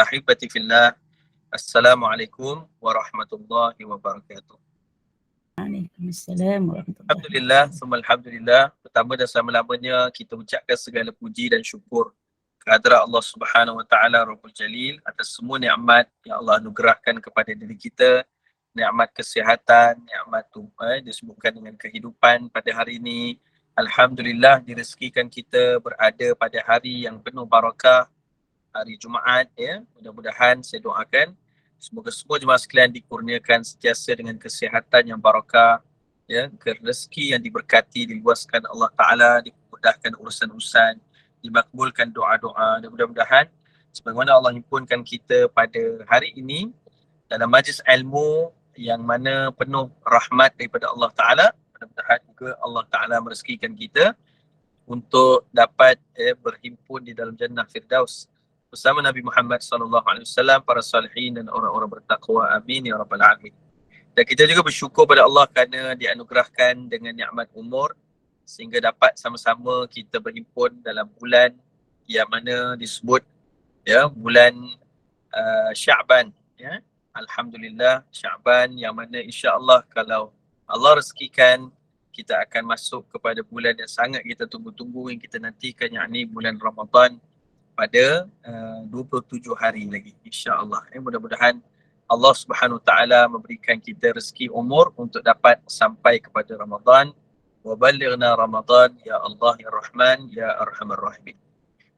Ahibati fillah, Assalamualaikum warahmatullahi wabarakatuh. Waalaikumsalam warahmatullahi Alhamdulillah, wabarakatuh. summa alhamdulillah. Pertama dan selama-lamanya kita ucapkan segala puji dan syukur kehadrat Allah Subhanahu wa taala Rabbul Jalil atas semua nikmat yang Allah anugerahkan kepada diri kita. Nikmat kesihatan, nikmat disebutkan dengan kehidupan pada hari ini. Alhamdulillah direzekikan kita berada pada hari yang penuh barakah, hari Jumaat ya. Mudah-mudahan saya doakan semoga semua jemaah sekalian dikurniakan sentiasa dengan kesihatan yang barakah, ya, rezeki yang diberkati, diluaskan Allah Taala, dimudahkan urusan-urusan, dimakbulkan doa-doa, dan mudah-mudahan sebagaimana Allah himpunkan kita pada hari ini dalam majlis ilmu yang mana penuh rahmat daripada Allah Taala, mudah-mudahan juga Allah Taala merezekikan kita untuk dapat berhimpun di dalam jannah Firdaus bersama Nabi Muhammad SAW, para salihin dan orang-orang bertakwa. Amin ya rabbal alamin. Dan kita juga bersyukur pada Allah kerana dianugerahkan dengan nikmat umur sehingga dapat sama-sama kita berhimpun dalam bulan yang mana disebut ya bulan Sya'ban ya. Alhamdulillah, Sya'ban yang mana insya-Allah kalau Allah rezekikan kita akan masuk kepada bulan yang sangat kita tunggu-tunggu, yang kita nantikan, yakni bulan Ramadan pada 27 hari lagi insya-Allah. Mudah-mudahan Allah Subhanahu Wa Taala memberikan kita rezeki umur untuk dapat sampai kepada Ramadan. Wa balighna Ramadan ya Allah ya Rahman ya Arhamar Rahimin.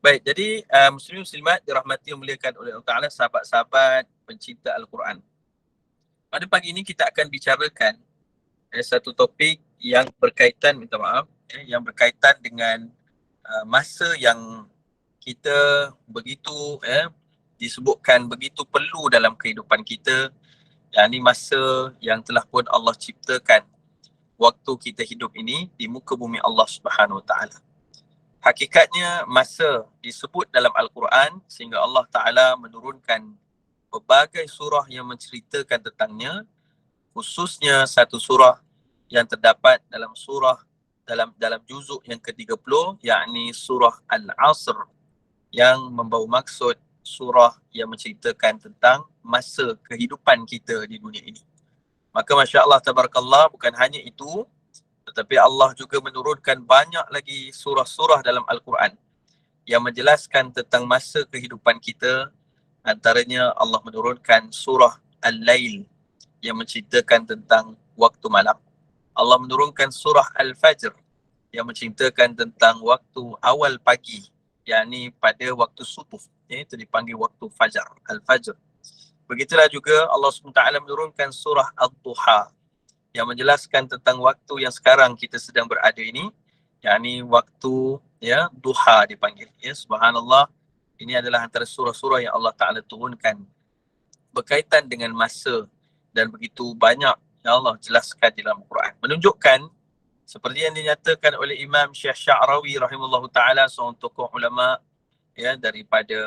Baik, jadi muslimin muslimat dirahmati dan dimuliakan oleh Allah Taala, sahabat-sahabat pencinta Al-Quran. Pada pagi ini kita akan bicarakan satu topik yang berkaitan, yang berkaitan dengan masa yang kita begitu disebutkan begitu perlu dalam kehidupan kita, yakni masa yang telah pun Allah ciptakan waktu kita hidup ini di muka bumi Allah Subhanahu Wa Taala. Hakikatnya masa disebut dalam Al-Quran sehingga Allah Ta'ala menurunkan berbagai surah yang menceritakan tentangnya, khususnya satu surah yang terdapat dalam surah dalam juzuk yang ke-30, yakni surah Al-Asr, yang membawa maksud surah yang menceritakan tentang masa kehidupan kita di dunia ini. Maka Masya Allah Tabarakallah, bukan hanya itu, tetapi Allah juga menurunkan banyak lagi surah-surah dalam Al-Quran yang menjelaskan tentang masa kehidupan kita. Antaranya Allah menurunkan surah Al-Lail yang menceritakan tentang waktu malam. Allah menurunkan surah Al-Fajr yang menceritakan tentang waktu awal pagi, yakni pada waktu subuh, itu dipanggil waktu fajar, Al-Fajr. Begitulah juga Allah SWT menurunkan surah Al-Duha yang menjelaskan tentang waktu yang sekarang kita sedang berada ini, yakni waktu duha dipanggil. Subhanallah, ini adalah antara surah-surah yang Allah Ta'ala turunkan berkaitan dengan masa, dan begitu banyak yang Allah jelaskan di dalam Quran. Menunjukkan seperti yang dinyatakan oleh Imam Syekh Sya'rawi rahimahullahu ta'ala, seorang tokoh ulama daripada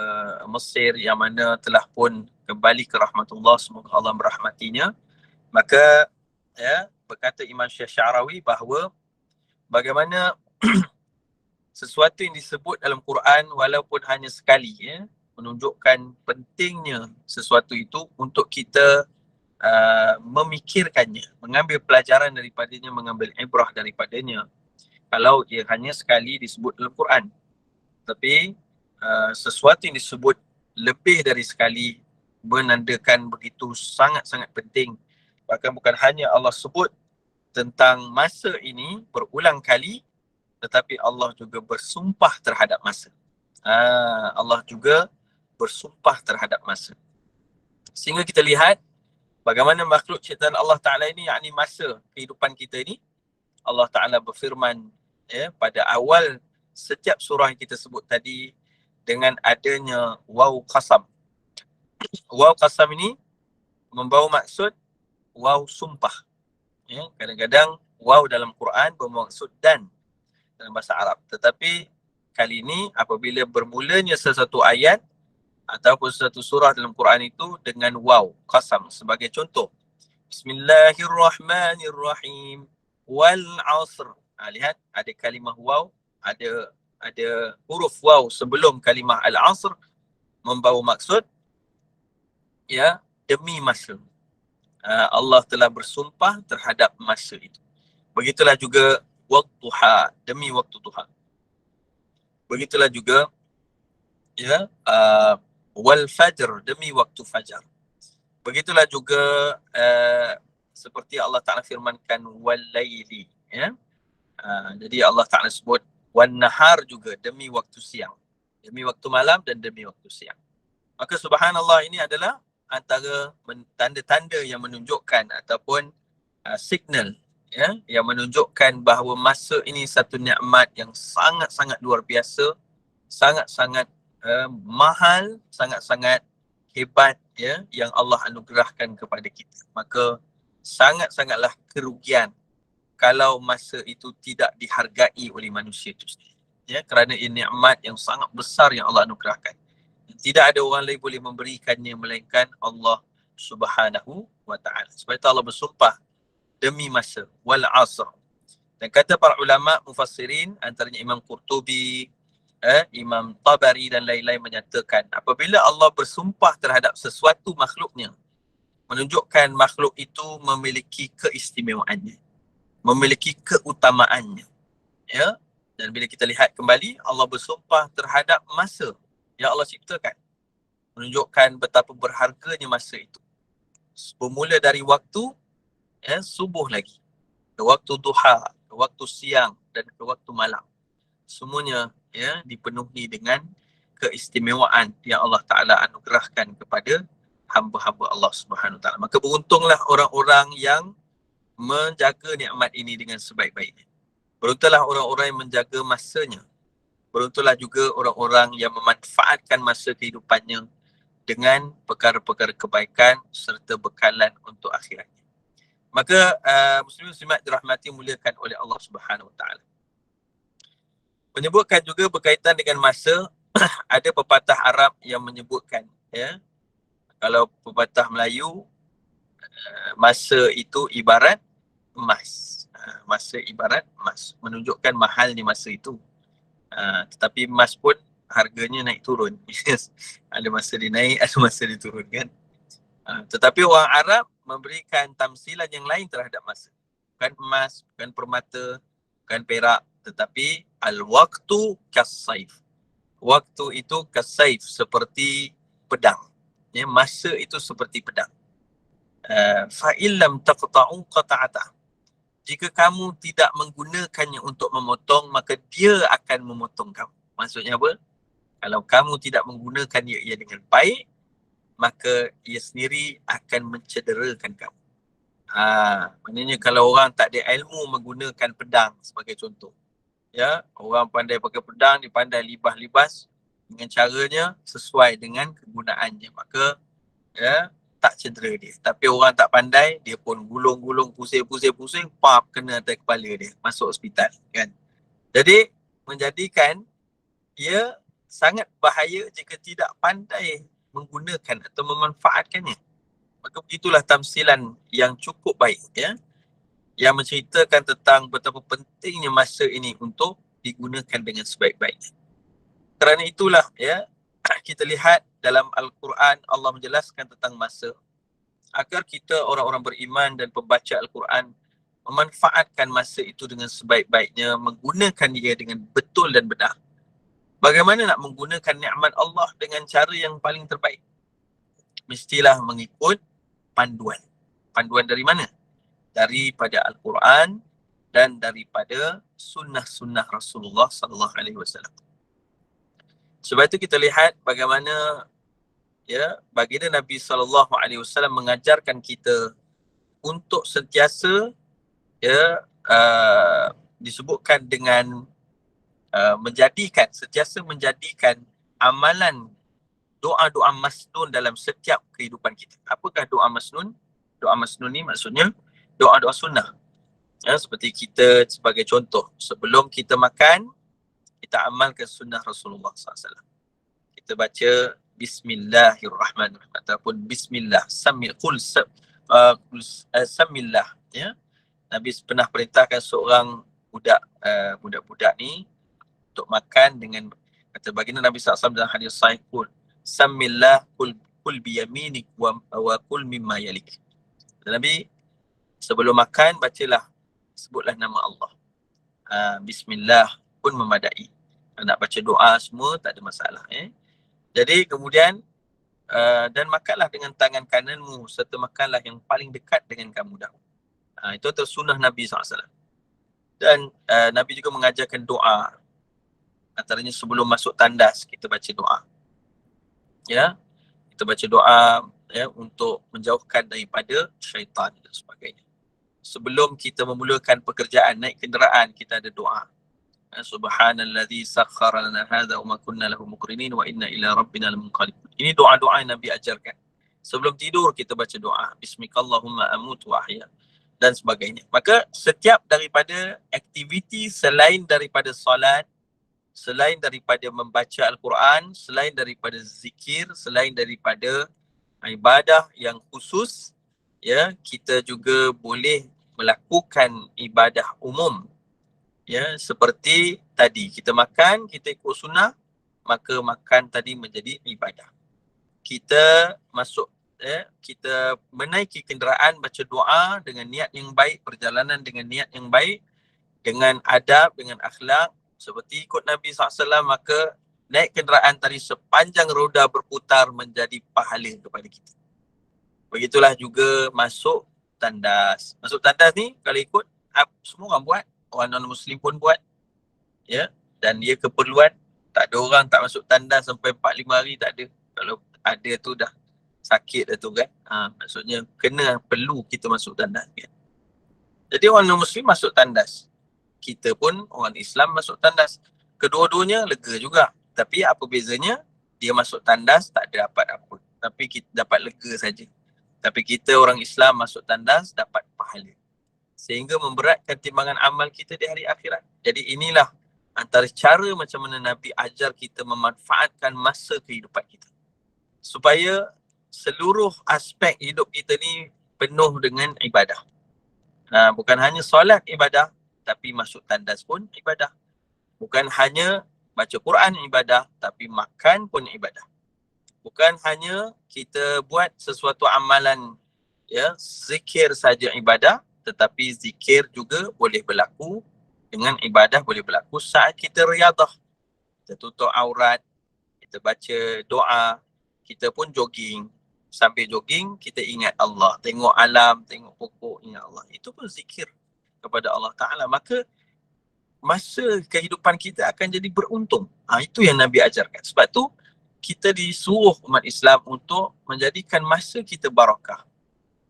Mesir yang mana telah pun kembali ke rahmatullah, semoga Allah merahmatinya. Maka berkata Imam Syekh Sya'rawi bahawa bagaimana sesuatu yang disebut dalam Quran walaupun hanya sekali menunjukkan pentingnya sesuatu itu untuk kita memikirkannya, mengambil pelajaran daripadanya, mengambil ibrah daripadanya. Kalau ia hanya sekali disebut dalam Quran, tapi sesuatu yang disebut lebih dari sekali menandakan begitu sangat-sangat penting. Bahkan bukan hanya Allah sebut tentang masa ini berulang kali, tetapi Allah juga bersumpah terhadap masa. Allah juga bersumpah terhadap masa. Sehingga kita lihat bagaimana makhluk ciptaan Allah Ta'ala ini, yakni masa kehidupan kita ini, Allah Ta'ala berfirman pada awal setiap surah yang kita sebut tadi dengan adanya waw qasam. Waw qasam ini membawa maksud waw sumpah. Kadang-kadang waw dalam Quran bermaksud dan dalam bahasa Arab. Tetapi kali ini apabila bermulanya sesuatu ayat ataupun sesuatu surah dalam Quran itu dengan waw qasam, sebagai contoh, Bismillahirrahmanirrahim wal asr. Lihat ada kalimah waw, ada huruf waw sebelum kalimah al-asr, membawa maksud ya, demi masa. Allah telah bersumpah terhadap masa itu. Begitulah juga waktuha, demi waktu duha. Begitulah juga ya, wal fajr, demi waktu fajar. Begitulah juga seperti Allah Ta'ala firmankan wal laili, ya. Jadi Allah Ta'ala sebut wan nahar juga, demi waktu siang. Demi waktu malam dan demi waktu siang. Maka subhanallah, ini adalah antara tanda-tanda yang menunjukkan ataupun signal, ya, yang menunjukkan bahawa masa ini satu nikmat yang sangat-sangat luar biasa, sangat-sangat mahal, sangat-sangat hebat, ya, yang Allah anugerahkan kepada kita. Maka sangat-sangatlah kerugian kalau masa itu tidak dihargai oleh manusia itu sendiri, ya, kerana ini nikmat yang sangat besar yang Allah anugerahkan. Tidak ada orang lain boleh memberikannya melainkan Allah Subhanahu wa taala. Sebab itu Allah bersumpah demi masa, wal asr. Dan kata para ulama mufassirin, antaranya Imam Qurtubi, Imam Tabari dan lain-lain menyatakan, apabila Allah bersumpah terhadap sesuatu makhluknya, menunjukkan makhluk itu memiliki keistimewaannya, memiliki keutamaannya, ya. Dan bila kita lihat kembali, Allah bersumpah terhadap masa yang Allah ciptakan, menunjukkan betapa berharganya masa itu. Bermula dari waktu, ya, subuh lagi, ke waktu duha, ke waktu siang dan ke waktu malam. Semuanya, ya, dipenuhi dengan keistimewaan yang Allah Ta'ala anugerahkan kepada hamba-hamba Allah Subhanahu Wa Ta'ala. Maka beruntunglah orang-orang yang menjaga nikmat ini dengan sebaik-baiknya. Beruntunglah orang-orang yang menjaga masanya. Beruntunglah juga orang-orang yang memanfaatkan masa kehidupannya dengan perkara-perkara kebaikan serta bekalan untuk akhiratnya. Maka muslimin-muslimat dirahmati muliakan oleh Allah Subhanahu Wa Ta'ala. Menyebutkan juga berkaitan dengan masa, ada pepatah Arab yang menyebutkan, ya, kalau pepatah Melayu, masa itu ibarat emas. Masa ibarat emas, menunjukkan mahalnya masa itu. Tetapi emas pun harganya naik turun. Ada masa dia naik, ada masa dia turun, kan. Tetapi orang Arab memberikan tamsilan yang lain terhadap masa. Bukan emas, bukan permata, bukan perak, tetapi al-waqtu kas-saif. Waktu itu kas-saif, seperti pedang. Ya, masa itu seperti pedang. Fa'illam taqta'u qata'atah. Jika kamu tidak menggunakannya untuk memotong, maka dia akan memotong kamu. Maksudnya apa? Kalau kamu tidak menggunakannya ia dengan baik, maka ia sendiri akan mencederakan kamu. Maknanya kalau orang tak ada ilmu menggunakan pedang sebagai contoh, ya, orang pandai pakai pedang, dia pandai libas-libas dengan caranya sesuai dengan kegunaannya, maka, ya, tak cedera dia. Tapi orang tak pandai, dia pun gulung-gulung, pusing-pusing, pap, kena atas kepala dia, masuk hospital, kan. Jadi menjadikan ia sangat bahaya jika tidak pandai menggunakan atau memanfaatkannya. Maka begitulah tamsilan yang cukup baik, ya, yang menceritakan tentang betapa pentingnya masa ini untuk digunakan dengan sebaik-baiknya. Kerana itulah, ya, kita lihat dalam Al-Quran Allah menjelaskan tentang masa agar kita orang-orang beriman dan pembaca Al-Quran memanfaatkan masa itu dengan sebaik-baiknya, menggunakan dia dengan betul dan benar. Bagaimana nak menggunakan nikmat Allah dengan cara yang paling terbaik? Mestilah mengikut panduan. Panduan dari mana? Daripada Al-Quran dan daripada sunnah-sunnah Rasulullah sallallahu alaihi wasallam. Sebab itu kita lihat bagaimana, ya, baginda Nabi sallallahu alaihi wasallam mengajarkan kita untuk sentiasa, ya, disebutkan dengan sentiasa menjadikan amalan doa-doa masnun dalam setiap kehidupan kita. Apakah doa masnun? Doa masnun ni maksudnya doa-doa sunnah. Ya, seperti kita sebagai contoh, sebelum kita makan, kita amalkan sunnah Rasulullah SAW. Kita baca Bismillahirrahmanirrahim ataupun Bismillah, Samillah, ya. Nabi pernah perintahkan seorang budak-budak ni untuk makan dengan, kata baginda Nabi SAW dalam hadis sahih, Samillah, kul biyaminik wa kul mimma yalik. Nabi sebelum makan bacalah, sebutlah nama Allah. Bismillah pun memadai. Nak baca doa semua tak ada masalah. Jadi kemudian dan makanlah dengan tangan kananmu serta makanlah yang paling dekat dengan kamu dahulu. Itu adalah sunnah Nabi SAW. Dan Nabi juga mengajarkan doa. Antaranya sebelum masuk tandas kita baca doa. Ya, kita baca doa ya untuk menjauhkan daripada syaitan dan sebagainya. Sebelum kita memulakan pekerjaan, naik kenderaan, kita ada doa. Subhanalladzi sakhkhara lana hadza wa ma kunna lahu muqrinin wa inna ila rabbina lamunqalibun. Ini doa-doa yang Nabi ajarkan. Sebelum tidur kita baca doa. Bismikallahumma amutu wa ahya dan sebagainya. Maka setiap daripada aktiviti selain daripada solat, selain daripada membaca Al-Quran, selain daripada zikir, selain daripada ibadah yang khusus, ya, kita juga boleh melakukan ibadah umum. Ya, seperti tadi kita makan, kita ikut sunnah, maka makan tadi menjadi ibadah. Kita masuk, kita menaiki kenderaan, baca doa dengan niat yang baik, perjalanan dengan niat yang baik, dengan adab, dengan akhlak, seperti ikut Nabi SAW, maka naik kenderaan tadi sepanjang roda berputar menjadi pahala kepada kita. Begitulah juga masuk tandas. Masuk tandas ni kalau ikut semua orang buat, orang non-Muslim pun buat. Ya, dan dia keperluan. Tak ada orang tak masuk tandas sampai 4-5 hari, tak ada. Kalau ada tu dah sakit dah tu kan. Maksudnya perlu kita masuk tandas kan. Jadi orang non-Muslim masuk tandas. Kita pun orang Islam masuk tandas. Kedua-duanya lega juga. Tapi apa bezanya? Dia masuk tandas tak ada dapat apa. Tapi kita dapat lega saja. Tapi kita orang Islam masuk tandas dapat pahala. Sehingga memberatkan timbangan amal kita di hari akhirat. Jadi inilah antara cara macam mana Nabi ajar kita memanfaatkan masa kehidupan kita. Supaya seluruh aspek hidup kita ni penuh dengan ibadah. Bukan hanya solat ibadah, tapi masuk tandas pun ibadah. Bukan hanya baca Quran ibadah, tapi makan pun ibadah. Bukan hanya kita buat sesuatu amalan, ya, zikir saja ibadah, tetapi zikir juga boleh berlaku dengan ibadah, boleh berlaku saat kita riadah. Kita tutup aurat, kita baca doa, kita pun jogging. Sambil jogging, kita ingat Allah. Tengok alam, tengok pokok, ingat Allah. Itu pun zikir kepada Allah Ta'ala. Maka masa kehidupan kita akan jadi beruntung. Itu yang Nabi ajarkan. Sebab tu kita disuruh umat Islam untuk menjadikan masa kita barakah.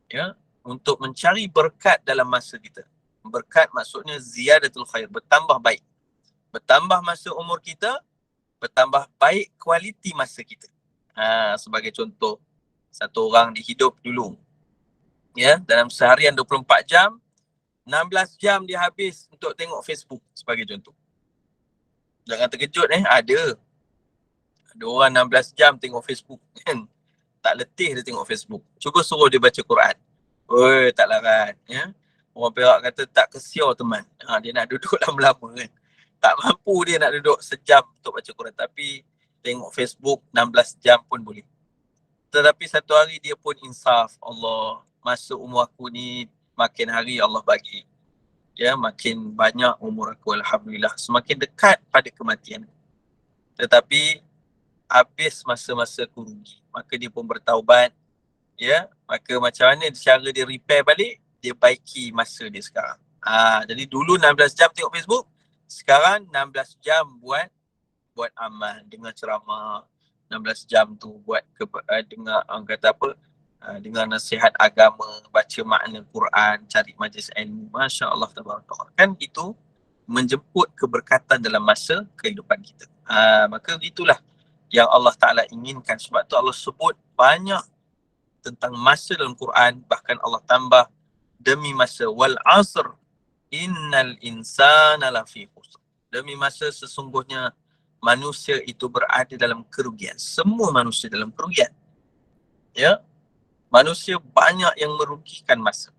Ya, untuk mencari berkat dalam masa kita. Berkat maksudnya ziyadatul khair, bertambah baik. Bertambah masa umur kita, bertambah baik kualiti masa kita. Sebagai contoh, satu orang dihidup dulu. Ya, dalam seharian 24 jam, 16 jam dia habis untuk tengok Facebook sebagai contoh. Jangan terkejut ada orang 16 jam tengok Facebook kan. Tak letih dia tengok Facebook. Cuba suruh dia baca Quran. Tak larat ya. Orang Perak kata tak kesiau teman. Dia nak duduk lama-lama kan. Tak mampu dia nak duduk sejam untuk baca Quran, tapi tengok Facebook 16 jam pun boleh. Tetapi satu hari dia pun insaf, Allah, masa umur aku ni makin hari Allah bagi. Ya, makin banyak umur aku, alhamdulillah, semakin dekat pada kematian. Tetapi habis masa-masa aku rugi. Maka dia pun bertaubat. Ya, maka macam mana cara dia repair balik, dia baiki masa dia sekarang. Jadi dulu 16 jam tengok Facebook, sekarang 16 jam buat amal, dengar ceramah. 16 jam tu buat dengar orang kata apa, dengar nasihat agama, baca makna Quran, cari majlis ilmu. Masya Allah, tabarakallah. Kan itu menjemput keberkatan dalam masa kehidupan kita. Maka itulah yang Allah Ta'ala inginkan. Sebab tu Allah sebut banyak tentang masa dalam Quran. Bahkan Allah tambah demi masa, wal asr innal insana lafi khusr. Demi masa sesungguhnya manusia itu berada dalam kerugian. Semua manusia dalam kerugian. Ya, manusia banyak yang merugikan masa.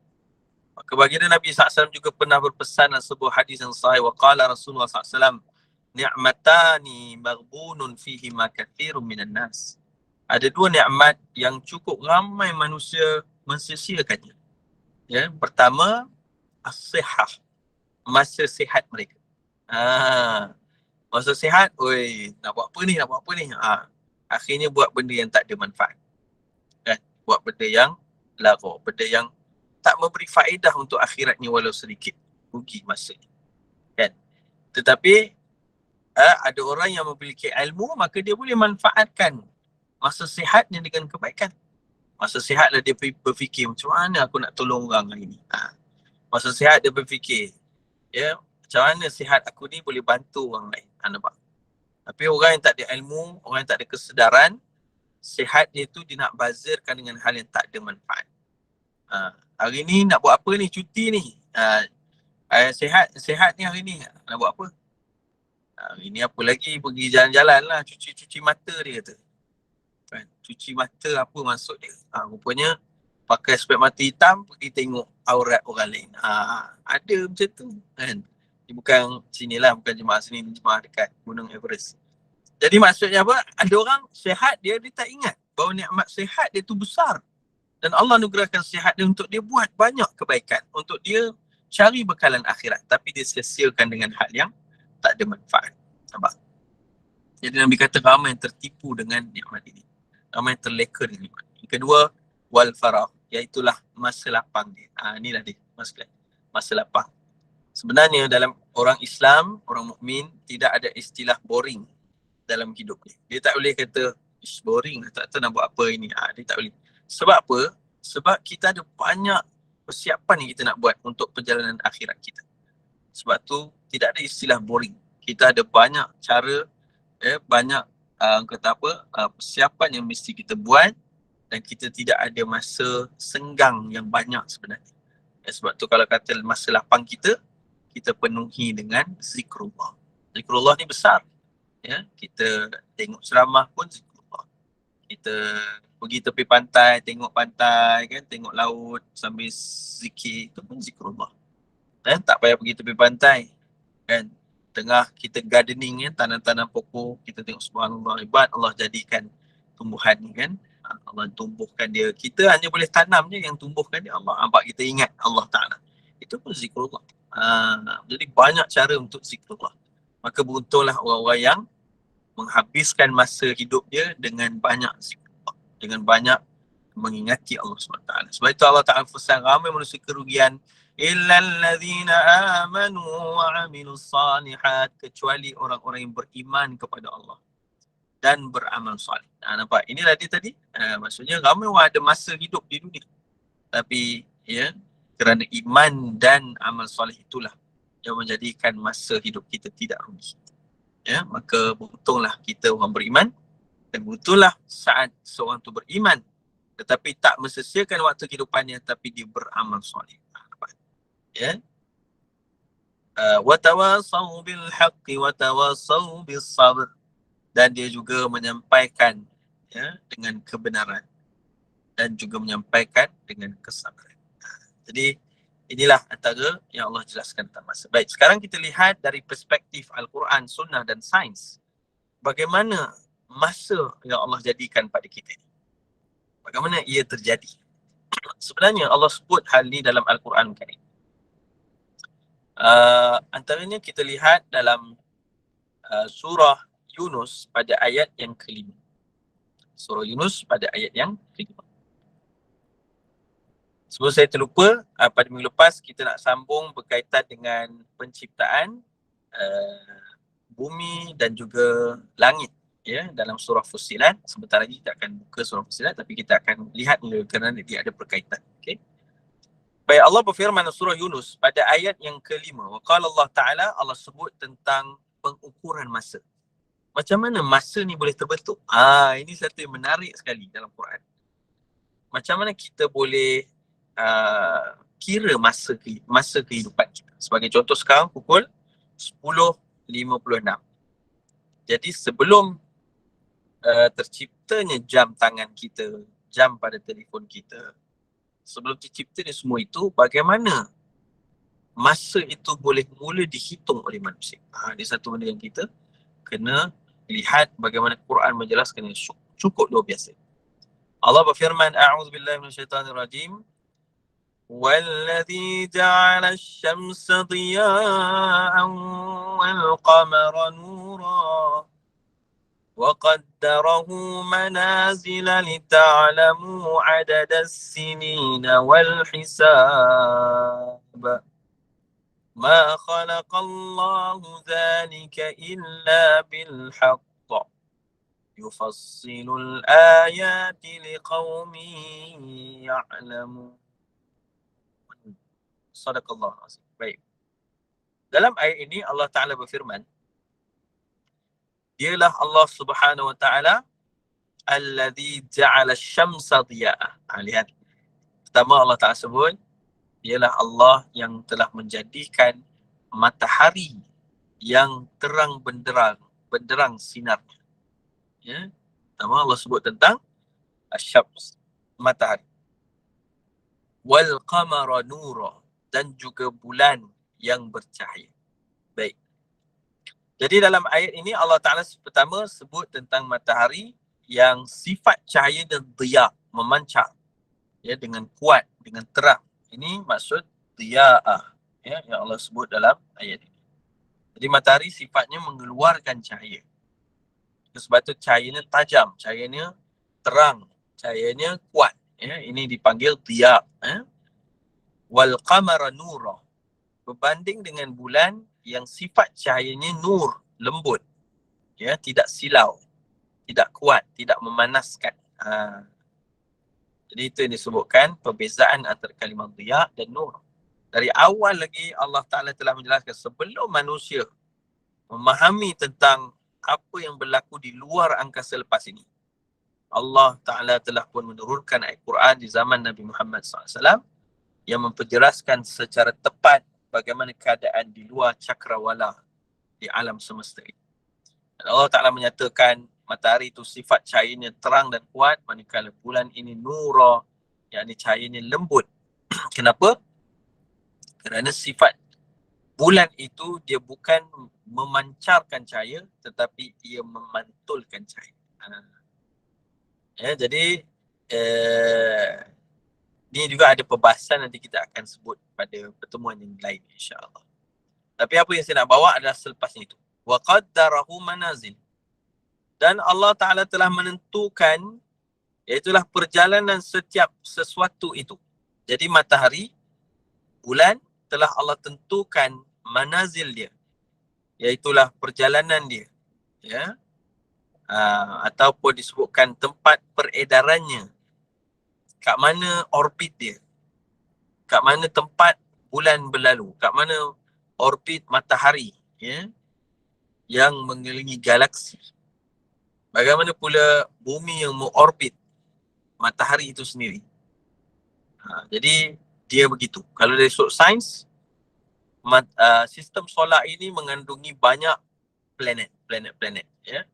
Maka baginda Nabi SAW juga pernah berpesan dalam sebuah hadis yang sahih. Wa qala Rasulullah SAW, ni'matani maghbunun fihi ma kathirun minan nas. Ada dua nikmat yang cukup ramai manusia mensia-siakannya. Ya, pertama as-sihah, masa sihat mereka. Masa sihat, oi, nak buat apa ni, nak buat apa ni. Akhirnya buat benda yang tak ada manfaat. Kan? Buat benda yang lara, benda yang tak memberi faedah untuk akhiratnya walau sedikit. Rugi masa. Kan? Tetapi ada orang yang memiliki ilmu, maka dia boleh manfaatkan masa sihatnya dengan kebaikan. Masa sihatlah dia berfikir macam mana aku nak tolong orang hari ni. Masa sihat dia berfikir, ya, macam mana sihat aku ni boleh bantu orang lain. Nampak? Tapi orang yang tak ada ilmu, orang yang tak ada kesedaran, sihat dia tu dia nak bazirkan dengan hal yang tak ada manfaat. Hari ni nak buat apa ni, cuti ni. Sihat ni hari ni nak buat apa? Hari ni apa lagi, pergi jalan-jalan lah, cuci mata dia kata. Kan? Cuci mata apa maksud dia? Rupanya pakai spek mata hitam pergi tengok aurat orang lain. Ada macam tu kan. Dia bukan sini lah, bukan jemaah sini, jemaah dekat Gunung Everest. Jadi maksudnya apa? Ada orang sihat dia tak ingat bahawa nikmat sihat dia tu besar. Dan Allah anugerahkan sihat dia untuk dia buat banyak kebaikan, untuk dia cari bekalan akhirat, tapi dia sia-siakan dengan hal yang tak ada manfaat. Nampak? Jadi Nabi kata ramai yang tertipu dengan nikmat ini. Ramai yang terleka dengan nikmat. Yang kedua, wal farah, iaitulah masa lapang dia. Inilah dia, masa lapang. Sebenarnya dalam orang Islam, orang mukmin tidak ada istilah boring dalam hidup ni. Dia tak boleh kata, boring lah, tak tahu nak buat apa ini. Dia tak boleh. Sebab apa? Sebab kita ada banyak persiapan yang kita nak buat untuk perjalanan akhirat kita. Sebab tu tidak ada istilah boring. Kita ada banyak cara, banyak persiapan yang mesti kita buat, dan kita tidak ada masa senggang yang banyak sebenarnya. Sebab tu kalau kata masa lapang kita penuhi dengan zikrullah. Zikrullah ni besar. Ya, kita tengok ceramah pun zikrullah. Kita pergi tepi pantai, tengok pantai kan, tengok laut sambil zikir, itu pun zikrullah. Tak payah pergi tepi pantai kan, tengah kita gardening kan, tanam-tanam pokok, kita tengok subhanallah, hebat Allah jadikan tumbuhan ni kan. Allah tumbuhkan dia. Kita hanya boleh tanam je, yang tumbuhkan dia Allah. Nampak, kita ingat Allah Ta'ala. Itu pun zikrullah. Jadi banyak cara untuk zikrullah. Maka beruntunglah orang-orang yang menghabiskan masa hidup dia dengan banyak zikrullah, dengan banyak mengingati Allah SWT. Sebab itu Allah Ta'ala firman, ramai manusia kerugian, illal ladzina amanu wa amilus salihat, kecuali orang-orang yang beriman kepada Allah dan beramal soleh. Nampak? Inilah dia tadi. Maksudnya ramai orang ada masa hidup di dunia, tapi ya, kerana iman dan amal soleh itulah yang menjadikan masa hidup kita tidak rugi. Ya, maka beruntunglah kita orang beriman, dan beruntunglah saat seorang tu beriman tetapi tak mensia-siakan waktu kehidupannya, tapi dia beramal soleh. Ya. Wa tawassaw bil haqqi wa tawassaw bis sabr, dan dia juga menyampaikan ya dengan kebenaran dan juga menyampaikan dengan kesabaran. Jadi inilah antara yang Allah jelaskan tentang masa. Baik, sekarang kita lihat dari perspektif Al-Quran, Sunnah dan Sains, bagaimana masa yang Allah jadikan pada kita ini. Bagaimana ia terjadi. Sebenarnya Allah sebut hal ini dalam Al-Quran Karim. Antaranya kita lihat dalam surah Yunus pada ayat yang kelima. Surah Yunus pada ayat yang kelima. Sebelum saya terlupa, pada minggu lepas kita nak sambung berkaitan dengan penciptaan bumi dan juga langit, ya, dalam surah Fussilat. Sebentar lagi kita akan buka surah Fussilat, tapi kita akan lihat dulu kerana dia ada berkaitan. Okay? Baik, Allah berfirman dalam surah Yunus pada ayat yang kelima. Wa qala Allah Ta'ala, Allah sebut tentang pengukuran masa. Macam mana masa ni boleh terbentuk? Ini satu yang menarik sekali dalam Quran. Macam mana kita boleh kira masa kehidupan kita. Sebagai contoh, sekarang pukul 10.56. Jadi sebelum terciptanya jam tangan kita, jam pada telefon kita, sebelum terciptanya semua itu, bagaimana masa itu boleh mula dihitung oleh manusia? Ini satu benda yang kita kena lihat, bagaimana Quran menjelaskan yang cukup luar biasa. Allah berfirman, a'udzubillahi minasyaitanirrajim, وَالَّذِي جَعَلَ الشَّمْسَ ضِيَاءً وَالْقَمَرَ نُورًا وَقَدَّرَهُ مَنَازِلَ لِتَعْلَمُوا عَدَدَ السِّنِينَ وَالْحِسَابَ مَا خَلَقَ اللَّهُ ذَلِكَ إِلَّا بِالْحَقِّ يُفَصِّلُ الْآيَاتِ لِقَوْمٍ يَعْلَمُونَ. Sadaqallahu azim. Baik. Dalam ayat ini Allah Ta'ala berfirman, dialah Allah Subhanahu Wa Ta'ala alladhi ja'ala syamsa diya'ah. Lihat. Pertama Allah Ta'ala sebut, dialah Allah yang telah menjadikan matahari yang terang benderang sinarnya. Ya. Pertama Allah sebut tentang asyams, matahari. Wal qamara nura, dan juga bulan yang bercahaya. Baik. Jadi dalam ayat ini Allah Ta'ala pertama sebut tentang matahari yang sifat cahaya dan diya, memancar, ya, dengan kuat, dengan terang. Ini maksud diya'ah, ya, yang Allah sebut dalam ayat ini. Jadi matahari sifatnya mengeluarkan cahaya. Sebab itu cahayanya tajam, cahayanya terang, cahayanya kuat. Ya, ini dipanggil diya. Wal qamara nura, berbanding dengan bulan yang sifat cahayanya nur, lembut, ya, tidak silau, tidak kuat, tidak memanaskan. Jadi itu yang disebutkan perbezaan antara kalimah diya dan nur. Dari awal lagi Allah Ta'ala telah menjelaskan sebelum manusia memahami tentang apa yang berlaku di luar angkasa lepas ini, Allah Ta'ala telah pun menurunkan ayat Quran di zaman Nabi Muhammad SAW yang memperjelaskan secara tepat bagaimana keadaan di luar cakrawala, di alam semesta ini. Dan Allah Ta'ala menyatakan matahari itu sifat cahayanya terang dan kuat, manakala bulan ini nura, yakni cahayanya lembut. Kenapa? Kerana sifat bulan itu dia bukan memancarkan cahaya, tetapi ia memantulkan cahaya. Ya, jadi ini juga ada perbahasan, nanti kita akan sebut pada pertemuan yang lain, insya-Allah. Tapi apa yang saya nak bawa adalah selepas itu. Wa qaddarahu manazil. Dan Allah Ta'ala telah menentukan, iaitulah perjalanan setiap sesuatu itu. Jadi matahari, bulan, telah Allah tentukan manazil dia, iaitulah perjalanan dia, ya, ataupun disebutkan tempat peredarannya, kat mana orbit dia, kat mana tempat bulan berlalu, kat mana orbit matahari, ya, yang mengelilingi galaksi. Bagaimana pula bumi yang mengorbit matahari itu sendiri. Jadi dia begitu. Kalau dari sudut sains, sistem solar ini mengandungi banyak planet, ya.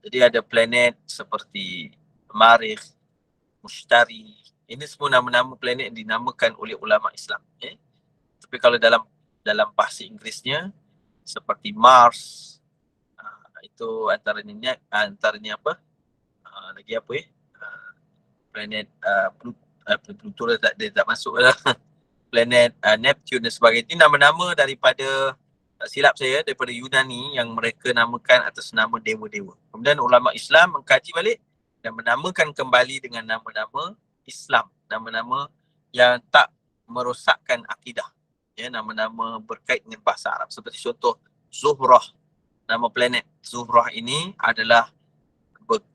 Jadi ada planet seperti Marikh, Mushtari. Ini semua nama-nama planet yang dinamakan oleh ulama Islam. Tapi kalau dalam bahasa Inggerisnya seperti Mars, itu antaranya apa? Lagi apa planet Pluto dia tak masuk lah. Planet Neptune dan sebagainya. Ini nama-nama daripada, silap saya, daripada Yunani yang mereka namakan atas nama dewa-dewa. Kemudian ulama Islam mengkaji balik dan menamakan kembali dengan nama-nama Islam, nama-nama yang tak merosakkan akidah, ya, nama-nama berkait dengan bahasa Arab. Seperti contoh Zuhrah, nama planet Zuhrah ini adalah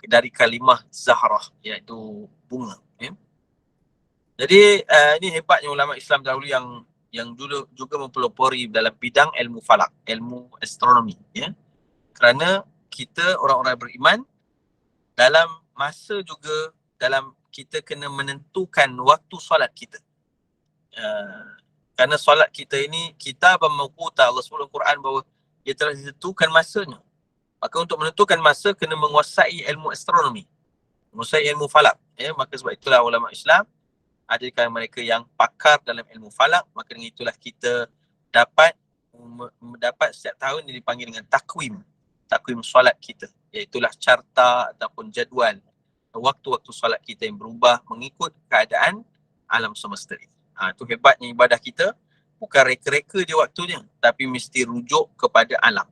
dari kalimah Zahrah, iaitu bunga, ya. Jadi ini hebatnya ulama Islam dahulu yang dulu juga mempelopori dalam bidang ilmu falak, ilmu astronomi, ya. Kerana kita orang-orang beriman, dalam masa juga dalam kita kena menentukan waktu solat kita. Kerana solat kita ini, kita bermakuta, Allah sebut dalam Quran bahawa ia telah ditentukan masanya. Maka untuk menentukan masa, kena menguasai ilmu astronomi, menguasai ilmu falak, ya. Maka sebab itulah ulama Islam adakan mereka yang pakar dalam ilmu falak. Maka dengan itulah kita dapat setiap tahun yang dipanggil dengan takwim. takwim solat kita, iaitulah carta ataupun jadual waktu-waktu solat kita yang berubah mengikut keadaan alam semesta ini. Itu hebatnya ibadah kita, bukan reka-reka je waktunya, tapi mesti rujuk kepada alam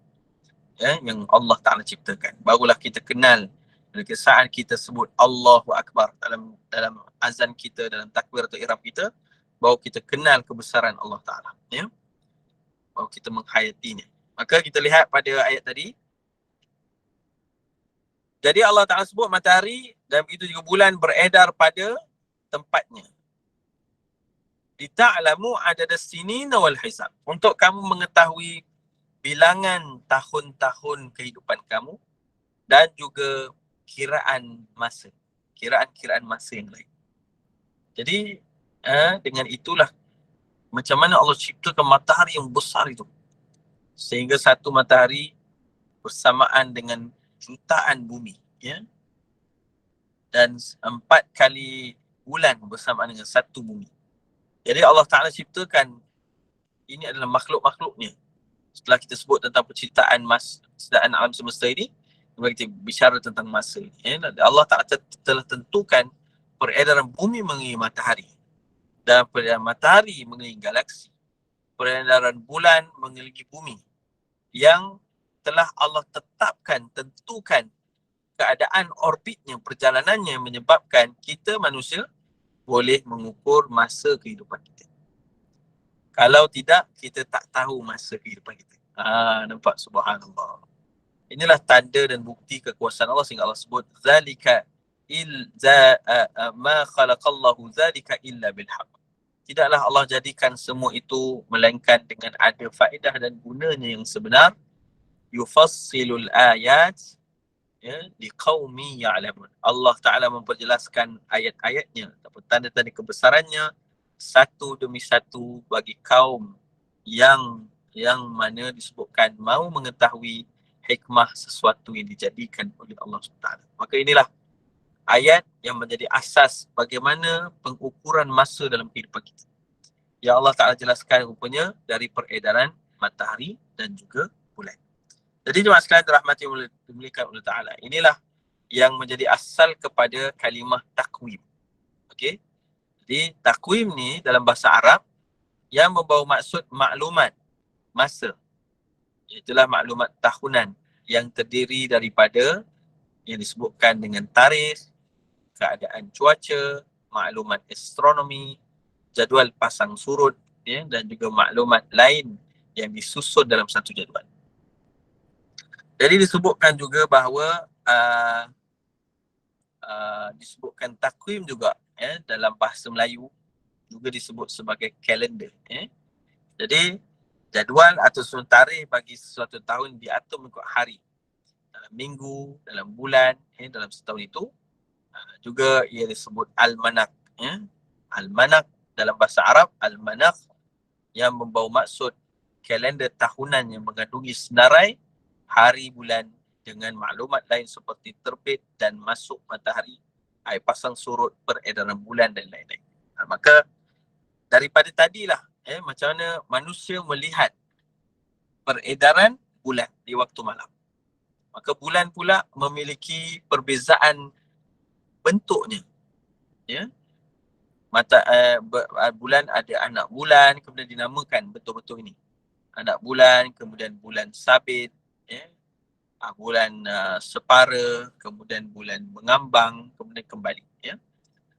yang Allah Ta'ala ciptakan. Barulah kita kenal, dari saat kita sebut Allahu Akbar dalam azan kita, dalam takbir atau ihram kita, baru kita kenal kebesaran Allah Ta'ala, baru kita menghayatinya. Maka kita lihat pada ayat tadi, jadi Allah Ta'ala sebut matahari dan begitu juga bulan beredar pada tempatnya. Lita'lamu adadas sinina wal hisab, untuk kamu mengetahui bilangan tahun-tahun kehidupan kamu dan juga kiraan masa yang lain. Jadi dengan itulah macam mana Allah ciptakan matahari yang besar itu, sehingga satu matahari bersamaan dengan jutaan bumi, dan 4 kali bulan bersamaan dengan satu bumi. Jadi Allah Ta'ala ciptakan ini adalah makhluk-makhluknya. Setelah kita sebut tentang penciptaan alam semesta ini, kita bicara tentang masa. Allah Ta'ala telah tentukan peredaran bumi mengelilingi matahari, dan peredaran matahari mengelilingi galaksi, peredaran bulan mengelilingi bumi, yang telah Allah tentukan keadaan orbitnya, perjalanannya, menyebabkan kita manusia boleh mengukur masa kehidupan kita. Kalau tidak, kita tak tahu masa kehidupan kita. Nampak? Subhanallah. Inilah tanda dan bukti kekuasaan Allah, sehingga Allah sebut zalika ma khalaqallahu zalika illa bilhaq. Tidaklah Allah jadikan semua itu melainkan dengan ada faedah dan gunanya yang sebenar. Yufassilul ayat liqaumi ya'lamun. Allah Ta'ala memperjelaskan ayat-ayatnya ataupun tanda-tanda kebesarannya satu demi satu bagi kaum yang mana disebutkan mahu mengetahui hikmah sesuatu yang dijadikan oleh Allah SWT. Maka inilah ayat yang menjadi asas bagaimana pengukuran masa dalam kehidupan kita. Ya Allah Ta'ala jelaskan rupanya dari peredaran matahari dan juga bulan. Jadi jemaah sekalian dirahmati oleh Allah Ta'ala, inilah yang menjadi asal kepada kalimah takwim. Okey? Jadi takwim ni dalam bahasa Arab yang membawa maksud maklumat masa. Itulah maklumat tahunan yang terdiri daripada yang disebutkan dengan tarikh, keadaan cuaca, maklumat astronomi, jadual pasang surut, dan juga maklumat lain yang disusun dalam satu jadual. Jadi disebutkan juga bahawa disebutkan takwim juga dalam bahasa Melayu juga disebut sebagai kalender. Jadi jadual atau susun tarikh bagi sesuatu tahun diatur mengikut hari, dalam minggu, dalam bulan, dalam setahun itu. Juga ia disebut almanak. Almanak dalam bahasa Arab, almanak yang membawa maksud kalender tahunan yang mengandungi senarai hari bulan dengan maklumat lain seperti terbit dan masuk matahari, air pasang surut, peredaran bulan dan lain-lain. Maka daripada tadilah macam mana manusia melihat peredaran bulan di waktu malam. Maka bulan pula memiliki perbezaan bentuknya. Bulan ada anak bulan, kemudian dinamakan betul-betul ini anak bulan, kemudian bulan sabit, bulan separa, kemudian bulan mengambang, kemudian kembali.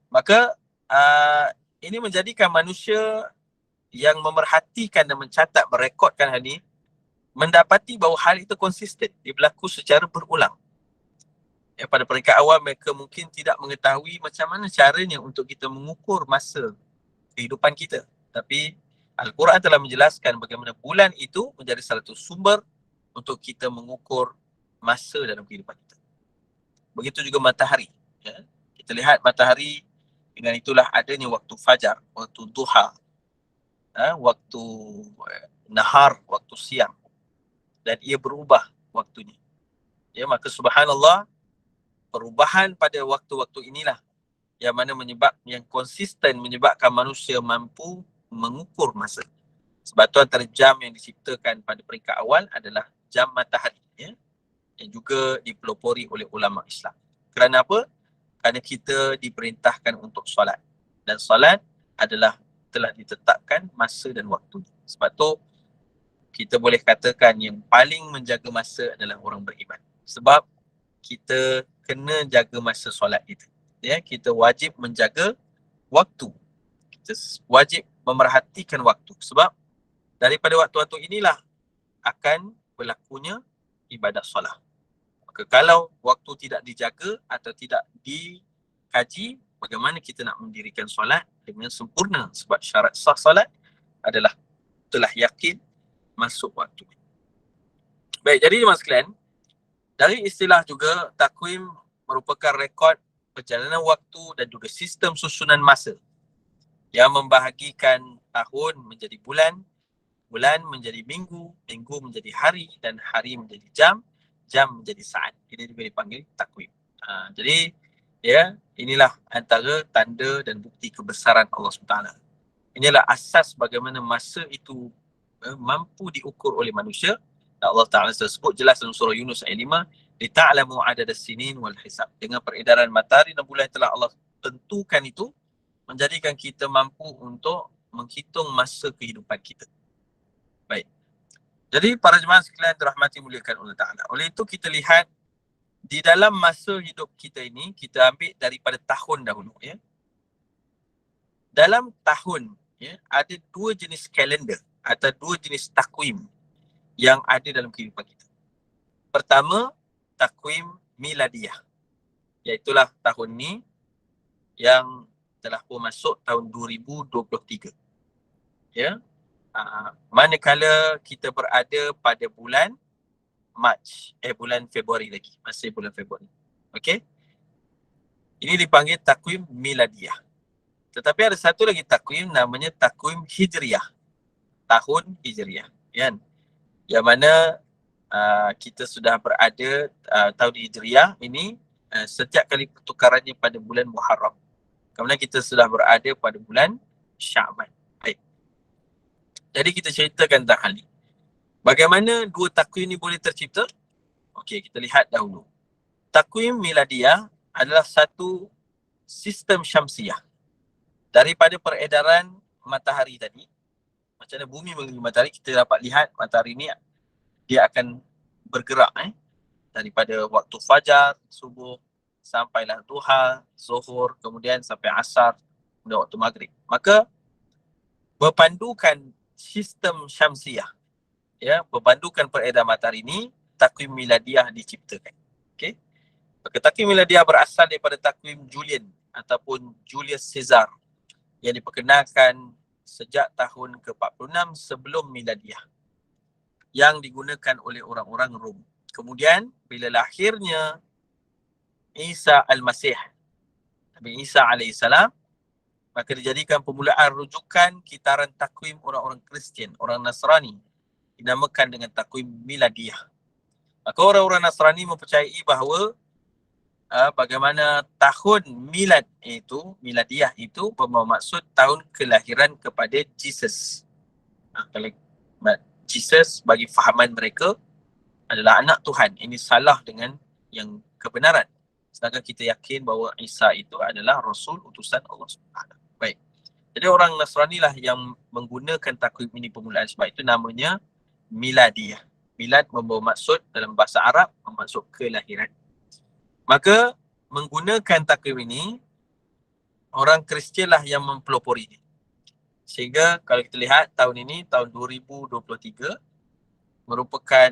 Maka ini menjadikan manusia yang memerhatikan dan mencatat, merekodkan hal ini, mendapati bahawa hal itu konsisten, dia berlaku secara berulang. Pada peringkat awal mereka mungkin tidak mengetahui macam mana caranya untuk kita mengukur masa kehidupan kita. Tapi Al-Quran telah menjelaskan bagaimana bulan itu menjadi salah satu sumber untuk kita mengukur masa dalam kehidupan kita. Begitu juga matahari. Kita lihat matahari, dengan itulah adanya waktu fajar, waktu duha, waktu nahar, waktu siang. Dan ia berubah waktunya. Maka subhanallah, perubahan pada waktu-waktu inilah yang mana yang konsisten menyebabkan manusia mampu mengukur masa. Sebab tu antara jam yang diciptakan pada peringkat awal adalah jam matahari. yang juga dipelopori oleh ulama Islam. Kerana apa? Kerana kita diperintahkan untuk solat. Dan solat adalah telah ditetapkan masa dan waktu. Sebab tu kita boleh katakan yang paling menjaga masa adalah orang beriman. Sebab kita kena jaga masa solat kita. Ya, kita wajib menjaga waktu. Kita wajib memerhatikan waktu. Sebab daripada waktu-waktu inilah akan berlakunya ibadat solat. Maka kalau waktu tidak dijaga atau tidak dikaji, bagaimana kita nak mendirikan solat dengan sempurna? Sebab syarat sah solat adalah telah yakin masuk waktu. Baik, jadi jemaah sekalian, dari istilah juga takwim merupakan rekod perjalanan waktu dan juga sistem susunan masa yang membahagikan tahun menjadi bulan, bulan menjadi minggu, minggu menjadi hari dan hari menjadi jam, jam menjadi saat. Ini juga dipanggil takwim. Jadi ya, inilah antara tanda dan bukti kebesaran Allah SWT. Inilah asas bagaimana masa itu mampu diukur oleh manusia. Allah Ta'ala sebut jelas dalam surah Yunus ayat 5, lita'lamu adada sinin wal hisab. Dengan peredaran matahari dan bulan telah Allah tentukan itu, menjadikan kita mampu untuk menghitung masa kehidupan kita. Baik. Jadi para jemaah sekalian dirahmati muliakan Allah Ta'ala. Oleh itu kita lihat di dalam masa hidup kita ini, kita ambil daripada tahun dahulu. Ya. Dalam tahun, ya, ada dua jenis kalender atau dua jenis takwim yang ada dalam kehidupan kita. Pertama, takwim miladiah. Iaitulah tahun ni yang telah pun masuk tahun 2023. Ya. Manakala kita berada pada bulan bulan Februari lagi. Masih bulan Februari. Okey. Ini dipanggil takwim miladiah. Tetapi ada satu lagi takwim namanya takwim hijriah. Tahun hijriah. Kan? Yang mana kita sudah berada tahun hijriah ini setiap kali pertukarannya pada bulan Muharram. Kemudian kita sudah berada pada bulan Sya'ban. Baik. Jadi kita ceritakan tentang hal ini. Bagaimana dua takwim ini boleh tercipta? Okey, kita lihat dahulu. Takwim miladiah adalah satu sistem syamsiah. Daripada peredaran matahari tadi, macam mana bumi mengelilingi matahari, kita dapat lihat matahari ni dia akan bergerak daripada waktu fajar, subuh, sampailah duha, zuhur, kemudian sampai asar, kemudian waktu maghrib. Maka berpandukan sistem syamsiah, ya, berpandukan peredaran matahari ini, takwim miladiah diciptakan. Okey. Maka takwim miladiah berasal daripada takwim Julian ataupun Julius Caesar yang diperkenalkan sejak tahun ke-46 sebelum miladiah, yang digunakan oleh orang-orang Rom. Kemudian bila lahirnya Isa Al-Masih, Nabi Isa alaihissalam, maka dijadikan permulaan rujukan kitaran takwim orang-orang Kristian, orang Nasrani, dinamakan dengan takwim miladiah. Maka orang-orang Nasrani mempercayai bahawa bagaimana tahun miladiah itu bermaksud tahun kelahiran kepada Jesus. Kalau Jesus bagi fahaman mereka adalah anak Tuhan. Ini salah dengan yang kebenaran. Sedangkan kita yakin bahawa Isa itu adalah Rasul utusan Allah SWT. Baik. Jadi orang Nasrani lah yang menggunakan takwim ini permulaan, sebab itu namanya miladiah. Milad membawa maksud dalam bahasa Arab, bermaksud kelahiran. Maka menggunakan takwim ini, orang Kristian lah yang mempeloporinya. Sehingga kalau kita lihat tahun ini, tahun 2023, merupakan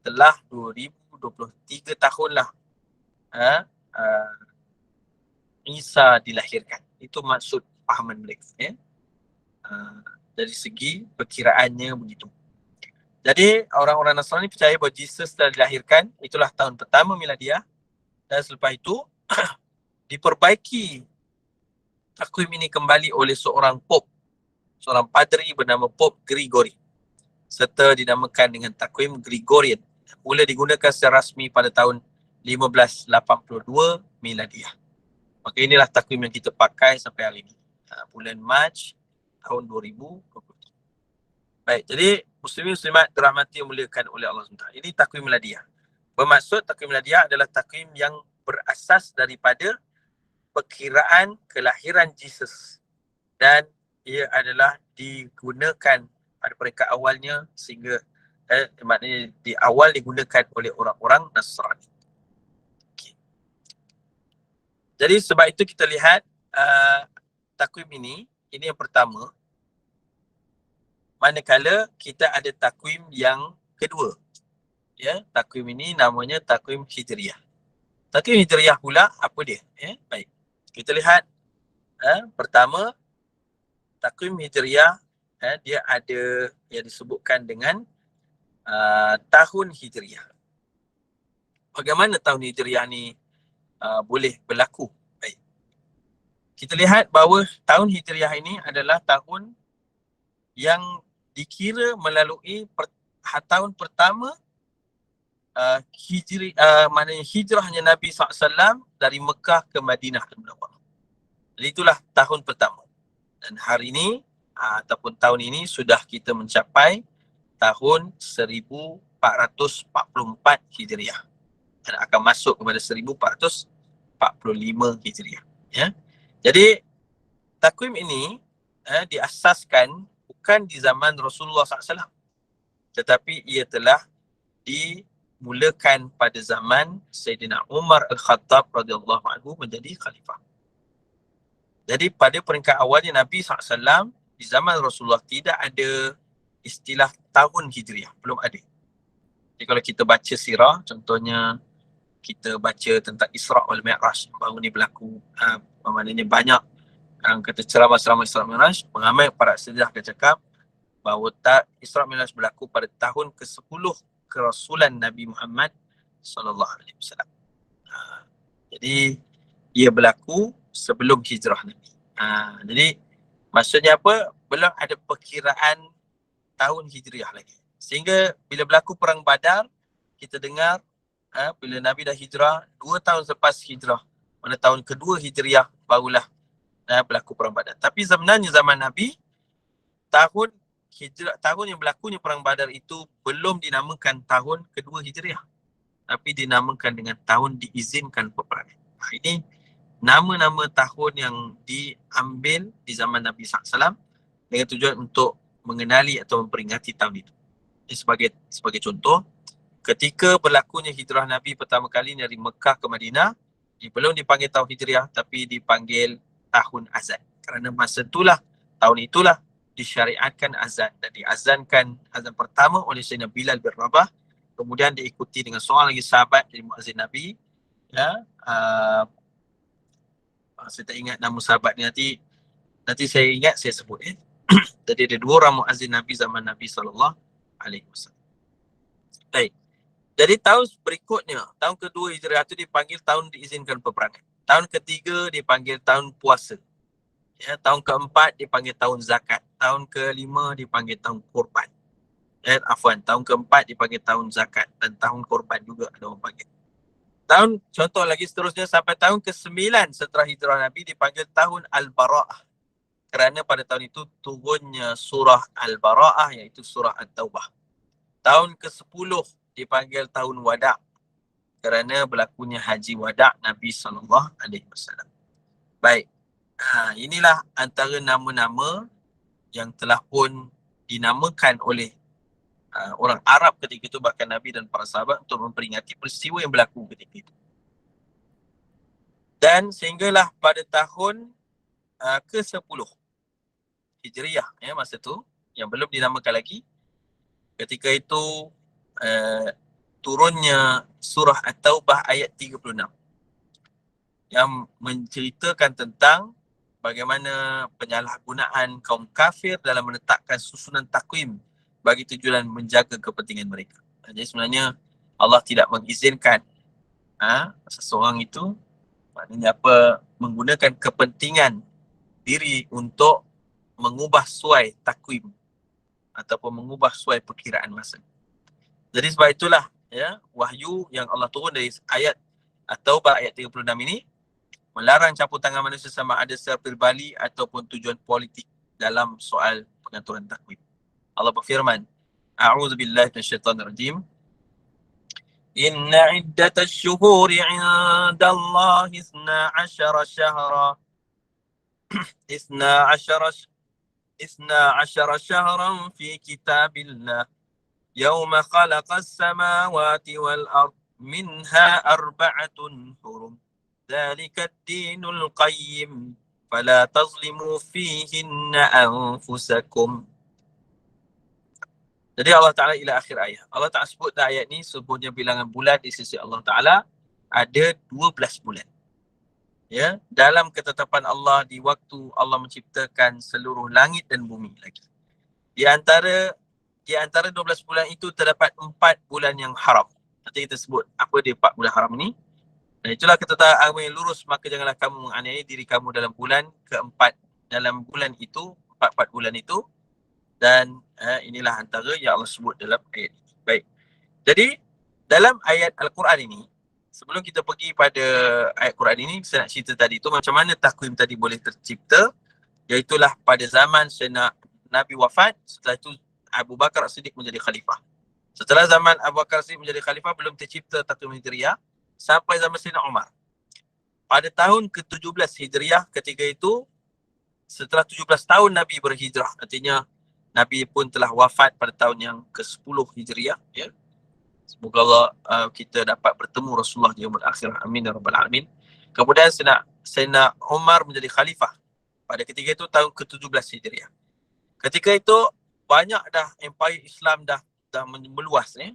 telah 2023 tahun lah Isa dilahirkan. Itu maksud pahaman mereka. Ya? Dari segi perkiraannya begitu. Jadi orang-orang Nasrani percaya bahawa Jesus telah dilahirkan, itulah tahun pertama miladiah, dan selepas itu diperbaiki takwim ini kembali oleh seorang Pope, seorang padri bernama Pope Gregory, serta dinamakan dengan takwim Gregorian. Mula digunakan secara rasmi pada tahun 1582 miladiah. Maka inilah takwim yang kita pakai sampai hari ini. Bulan Mac tahun 2023. Baik, jadi muslimin muslimat dirahmati yang muliakan oleh Allah SWT. Ini takwim miladiah. Bermaksud takwim miladiah adalah takwim yang berasas daripada perkiraan kelahiran Jesus, dan ia adalah digunakan pada peringkat awalnya sehingga maknanya di awal digunakan oleh orang-orang Nasrani. Okay. Jadi sebab itu kita lihat takwim ini yang pertama, manakala kita ada takwim yang kedua. Ya, takwim ini namanya takwim Hijriah. Takwim Hijriah pula apa dia? Ya, baik. Kita lihat pertama, takwim Hijriah dia ada yang disebutkan dengan tahun Hijriah. Bagaimana tahun Hijriah ni boleh berlaku? Baik. Kita lihat bahawa tahun Hijriah ini adalah tahun yang dikira melalui tahun pertama maknanya hijrahnya Nabi SAW dari Mekah ke Madinah Al-Munawwarah. Jadi itulah tahun pertama. Dan hari ini ataupun tahun ini sudah kita mencapai tahun 1444 Hijriah. Dan akan masuk kepada 1445 Hijriah. Ya. Jadi takwim ini diasaskan bukan di zaman Rasulullah SAW, tetapi ia telah dimulakan pada zaman Sayyidina Umar Al-Khattab radhiyallahu anhu menjadi khalifah. Jadi pada peringkat awalnya Nabi SAW, di zaman Rasulullah tidak ada istilah tahun Hijriah, belum ada. Jadi kalau kita baca sirah, contohnya kita baca tentang Isra' wal Mi'raj, baru ni berlaku, maknanya banyak yang kata ceramah-ceramah Isra' wal Mi'raj, ramai para sejarah akan cakap bahawa Isra' wal Mi'raj berlaku pada tahun ke-10 kerasulan Nabi Muhammad SAW. Jadi ia berlaku sebelum hijrah Nabi. Jadi maksudnya apa? Belum ada perkiraan tahun hijriah lagi. Sehingga bila berlaku perang Badar, kita dengar bila Nabi dah hijrah, 2 tahun selepas hijrah, pada tahun kedua hijriah barulah berlaku perang Badar. Tapi sebenarnya zaman Nabi, tahun yang berlakunya perang Badar itu belum dinamakan tahun kedua hijriah, tapi dinamakan dengan tahun diizinkan peperangan. Ini nama-nama tahun yang diambil di zaman Nabi SAW dengan tujuan untuk mengenali atau memperingati tahun itu. Ini sebagai contoh, ketika berlakunya hijrah Nabi pertama kali dari Mekah ke Madinah, belum dipanggil tahun hijriah, tapi dipanggil tahun azan. Kerana masa itulah, tahun itulah disyariatkan azan, dan diazankan azan pertama oleh Sayyidina Bilal bin Rabah, kemudian diikuti dengan seorang lagi sahabat dari muazzin Nabi. Ya, saya tak ingat nama sahabat ni, nanti saya ingat saya sebut. Jadi ada 2 orang muazzin Nabi zaman Nabi SAW. Baik. Jadi tahun berikutnya, tahun kedua hijriah itu dipanggil tahun diizinkan peperangan. Tahun ketiga dipanggil tahun puasa. Ya, tahun keempat dipanggil tahun zakat. Tahun kelima dipanggil tahun korban. Tahun keempat dipanggil tahun zakat, dan tahun korban juga ada orang panggil. Contoh lagi seterusnya sampai tahun ke-9 setelah hijrah Nabi dipanggil tahun Al-Bara'ah. Kerana pada tahun itu turunnya surah Al-Bara'ah, iaitu surah At-Taubah. Tahun ke-10 dipanggil tahun Wada' kerana berlakunya haji Wada' Nabi SAW. Baik, inilah antara nama-nama yang telah pun dinamakan oleh orang Arab ketika itu, bahkan Nabi dan para sahabat, untuk memperingati peristiwa yang berlaku ketika itu. Dan sehinggalah pada tahun ke-10 Hijriah, masa tu yang belum dinamakan lagi, ketika itu turunnya surah At-Taubah ayat 36 yang menceritakan tentang bagaimana penyalahgunaan kaum kafir dalam menetapkan susunan takwim bagi tujuan menjaga kepentingan mereka. Jadi sebenarnya Allah tidak mengizinkan seseorang itu, maknanya apa, menggunakan kepentingan diri untuk mengubah suai takwim ataupun mengubah suai perkiraan masa. Jadi sebab itulah wahyu yang Allah turun dari ayat At-Taubah ayat 36 ini melarang campur tangan manusia sama ada secara pribadi ataupun tujuan politik dalam soal pengaturan takwim. Allah berfirman, A'udzubillahi minasyaitonirrajim. Inna iddata syuhuri inda Allah isna asyara syahra isna asyara isna asyara syahran fi kitabillah yawma khalaqas samawati wal ard minha arba'atun hurum dhalika ad-dinul qayyim fala tazlimu fihinna anfusakum. Jadi Allah Ta'ala ila akhir ayat. Allah Ta'ala sebut dalam ayat ni sebenarnya bilangan bulan di sisi Allah Ta'ala ada 12 bulan. Ya, dalam ketetapan Allah di waktu Allah menciptakan seluruh langit dan bumi lagi. Di antara 12 bulan itu terdapat 4 bulan yang haram. Nanti kita sebut apa dia 4 bulan haram ni. Dan itulah ketetapan agama yang lurus, maka janganlah kamu menganiaya diri kamu dalam bulan keempat. Dalam bulan itu, 4 bulan itu. Dan inilah antara yang Allah sebut dalam ayat ini. Baik. Jadi dalam ayat Al-Quran ini, sebelum kita pergi pada ayat Quran ini, saya nak cerita tadi tu macam mana takwim tadi boleh tercipta, iaitulah pada zaman Nabi wafat, setelah itu Abu Bakar As-Siddiq menjadi khalifah. Setelah zaman Abu Bakar As-Siddiq menjadi khalifah, belum tercipta takwim Hijriah sampai zaman Sayyidina Umar. Pada tahun ke-17 Hijriah ketika itu, setelah 17 tahun Nabi berhijrah, artinya Nabi pun telah wafat pada tahun yang ke-10 Hijriah, ya. Semoga Allah kita dapat bertemu Rasulullah di yaumul akhir. Amin ya rabbal alamin. Kemudian Sayyidina Umar menjadi khalifah pada ketika itu tahun ke-17 Hijriah. Ketika itu banyak dah empire Islam dah meluas, ya.